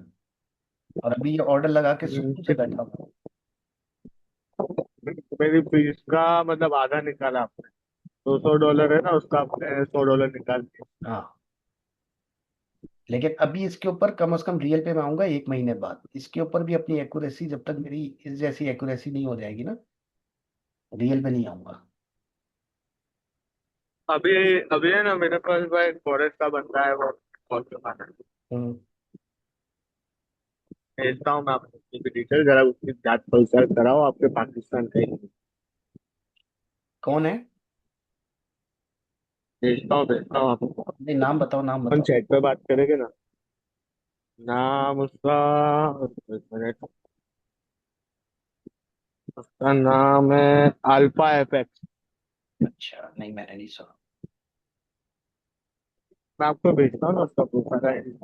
और अभी ये ऑर्डर लगा के सुकून से बैठा हुआ। मेरी फीस का मतलब आधा निकाला आपने। $200 है ना, उसका आपने $100 निकाल दिया। हाँ, लेकिन अभी इसके ऊपर कम से कम रियल पे मैं आऊंगा 1 महीने बाद। इसके ऊपर भी अपनी एक्यूरेसी, जब तक मेरी इस जैसी एक्यूरेसी नहीं हो जाएगी ना, रियल पे नहीं आऊंगा। अभी अभी है ना मेरे पास भाई फॉरेस्ट का बंदा है वो कॉल पे बात है। हम्म। भेजता हूँ मैं आपको उसकी डिटेल, जरा उसकी जांच पड़ताल कराओ, आपके पाकिस्तान का ही। कौन है? भेजता हूँ आपको। नहीं, नाम बताओ, नाम हम बताओ। चैट पे बात करेंगे ना। नाम उसका, एक मिनट, उसका नाम है अल्फा एफएक्स। अच्छा, नहीं मैंने नहीं सुना। मैं आपको भेजता हूँ ना उसका प्रोफाइल।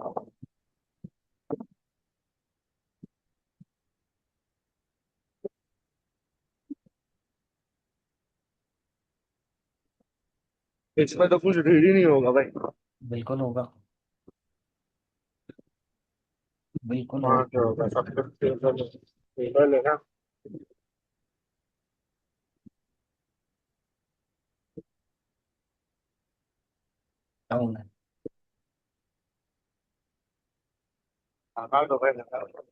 इसमें तो कुछ रीड ही नहीं होगा भाई। बिल्कुल होगा, बिल्कुल वहाँ होगा। क्या होगा, सब कुछ टेबल है ना। डाउन है। लगा दो भाई, लगा दो।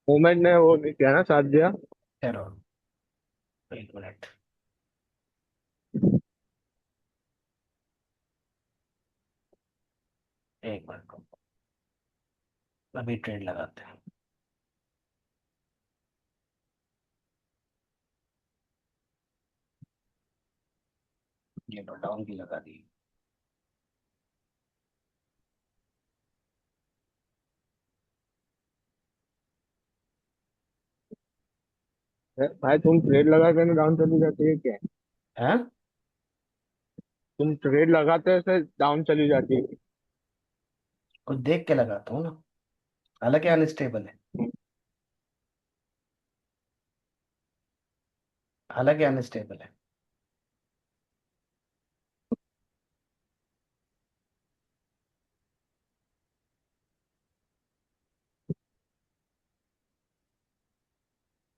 मूवमेंट ने वो नहीं किया ना, साथ दिया। ठहरो, 1 मिनट। एक मिनट को, अभी ट्रेड लगाते हैं। ये तो डाउन की लगा दी। भाई तुम ट्रेड लगा के ना डाउन चली जाती है क्या? है, तुम ट्रेड लगाते हो ऐसे डाउन चली जाती है। कुछ देख के लगाता हूँ ना। हालांकि अनस्टेबल है, हालांकि अनस्टेबल है।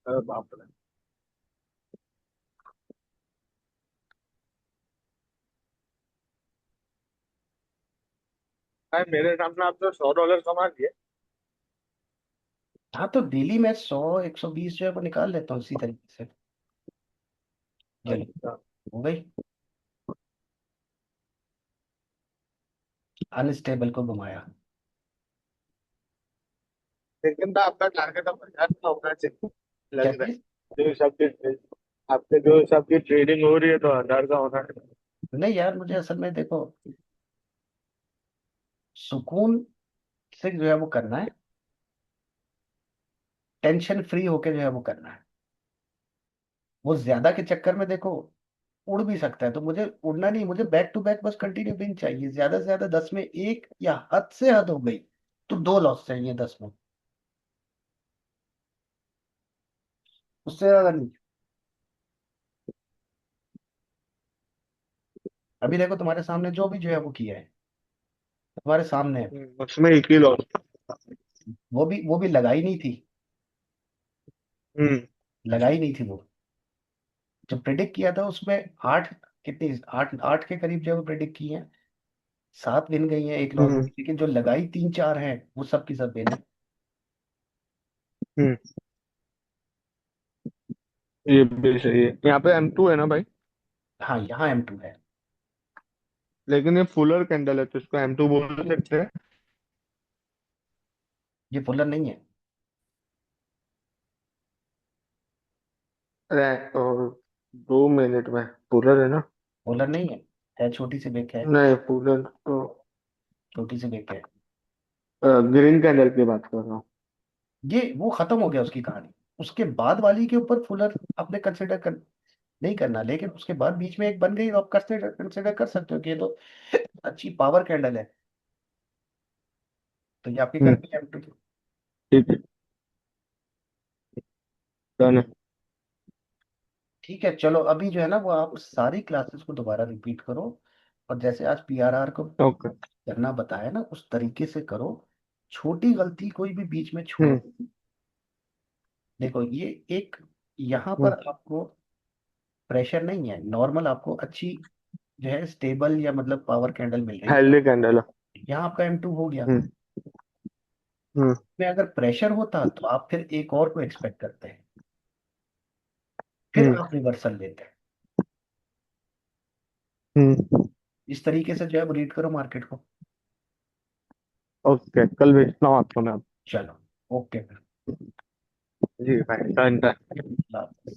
अरे बाप रे। भाई मेरे सामने आप तो $100 कमा लिए। हाँ, तो डेली मैं 100 120 जो है वो निकाल लेता हूँ इसी तरीके से। चलो, अच्छा। हो गई। अनस्टेबल को घुमाया। लेकिन तो आपका टारगेट अब 1000 का होना चाहिए, क्या लग रहा चीज? है। जो सबकी आपके जो सबकी ट्रेडिंग हो रही है तो 1000 का होना चाहिए। नहीं यार, मुझे असल में देखो, सुकून से जो है वो करना है। टेंशन फ्री होके जो है वो करना है। वो ज्यादा के चक्कर में देखो, उड़ भी सकता है, तो मुझे उड़ना नहीं, मुझे बैक टू बैक बस कंटिन्यू बिन चाहिए। ज्यादा से ज्यादा 10 में एक, या हद से हद हो गई तो 2 लॉस चाहिए 10 में, उससे ज्यादा नहीं। अभी देखो तुम्हारे सामने जो भी जो है वो किया है, तुम्हारे सामने है। उसमें एक ही लॉस। वो भी लगाई नहीं थी, हम्म। लगाई नहीं थी वो। जो प्रेडिक्ट किया था उसमें आठ, कितनी, आठ आठ के करीब जो है वो प्रेडिक्ट की है। 7 विन गई है, एक लॉस हम्म। गई, लेकिन जो लगाई 3 4 है वो सब की सब विन है। हम्म। ये भी सही है, यहाँ पे M2 है ना भाई। हाँ, यहाँ M2 है। लेकिन ये फुलर कैंडल है तो इसको M2 बोल सकते हैं। ये फुलर नहीं है। अरे, ओ, 2 मिनट में पुलर है ना? पोलर नहीं है छोटी सी बेक है। नहीं पुलर तो छोटी सी बेक है। ग्रीन कैंडल की बात कर रहा हूँ। ये वो खत्म हो गया उसकी कहानी। उसके बाद वाली के ऊपर फुलर आपने कंसिडर कर नहीं करना, लेकिन उसके बाद बीच में एक बन गई तो आप कंसिडर कंसिडर कर सकते हो कि ये तो अच्छी पावर कैंडल है। तो ये आपके घर हम्म। पे M2। ठीक है। डन है। ठीक है चलो, अभी जो है ना वो आप सारी क्लासेस को दोबारा रिपीट करो, और जैसे आज PRR को ओके। करना बताया ना उस तरीके से करो। छोटी गलती कोई भी बीच में छोड़ो। हम्म। देखो ये एक, यहाँ पर हम्म। आपको प्रेशर नहीं है, नॉर्मल आपको अच्छी जो है स्टेबल या मतलब पावर कैंडल मिल रही है। हेल्दी कैंडल है। यहाँ आपका M2 हो गया। हम्म। हम्म। में अगर प्रेशर होता तो आप फिर एक और को एक्सपेक्ट करते हैं, फिर हम्म। आप रिवर्सल लेते हैं। हम्म। इस तरीके से जो है रीड करो मार्केट को। ओके, कल भेजता हूँ आपको मैं। चलो, ओके। जी भाई, डन डन।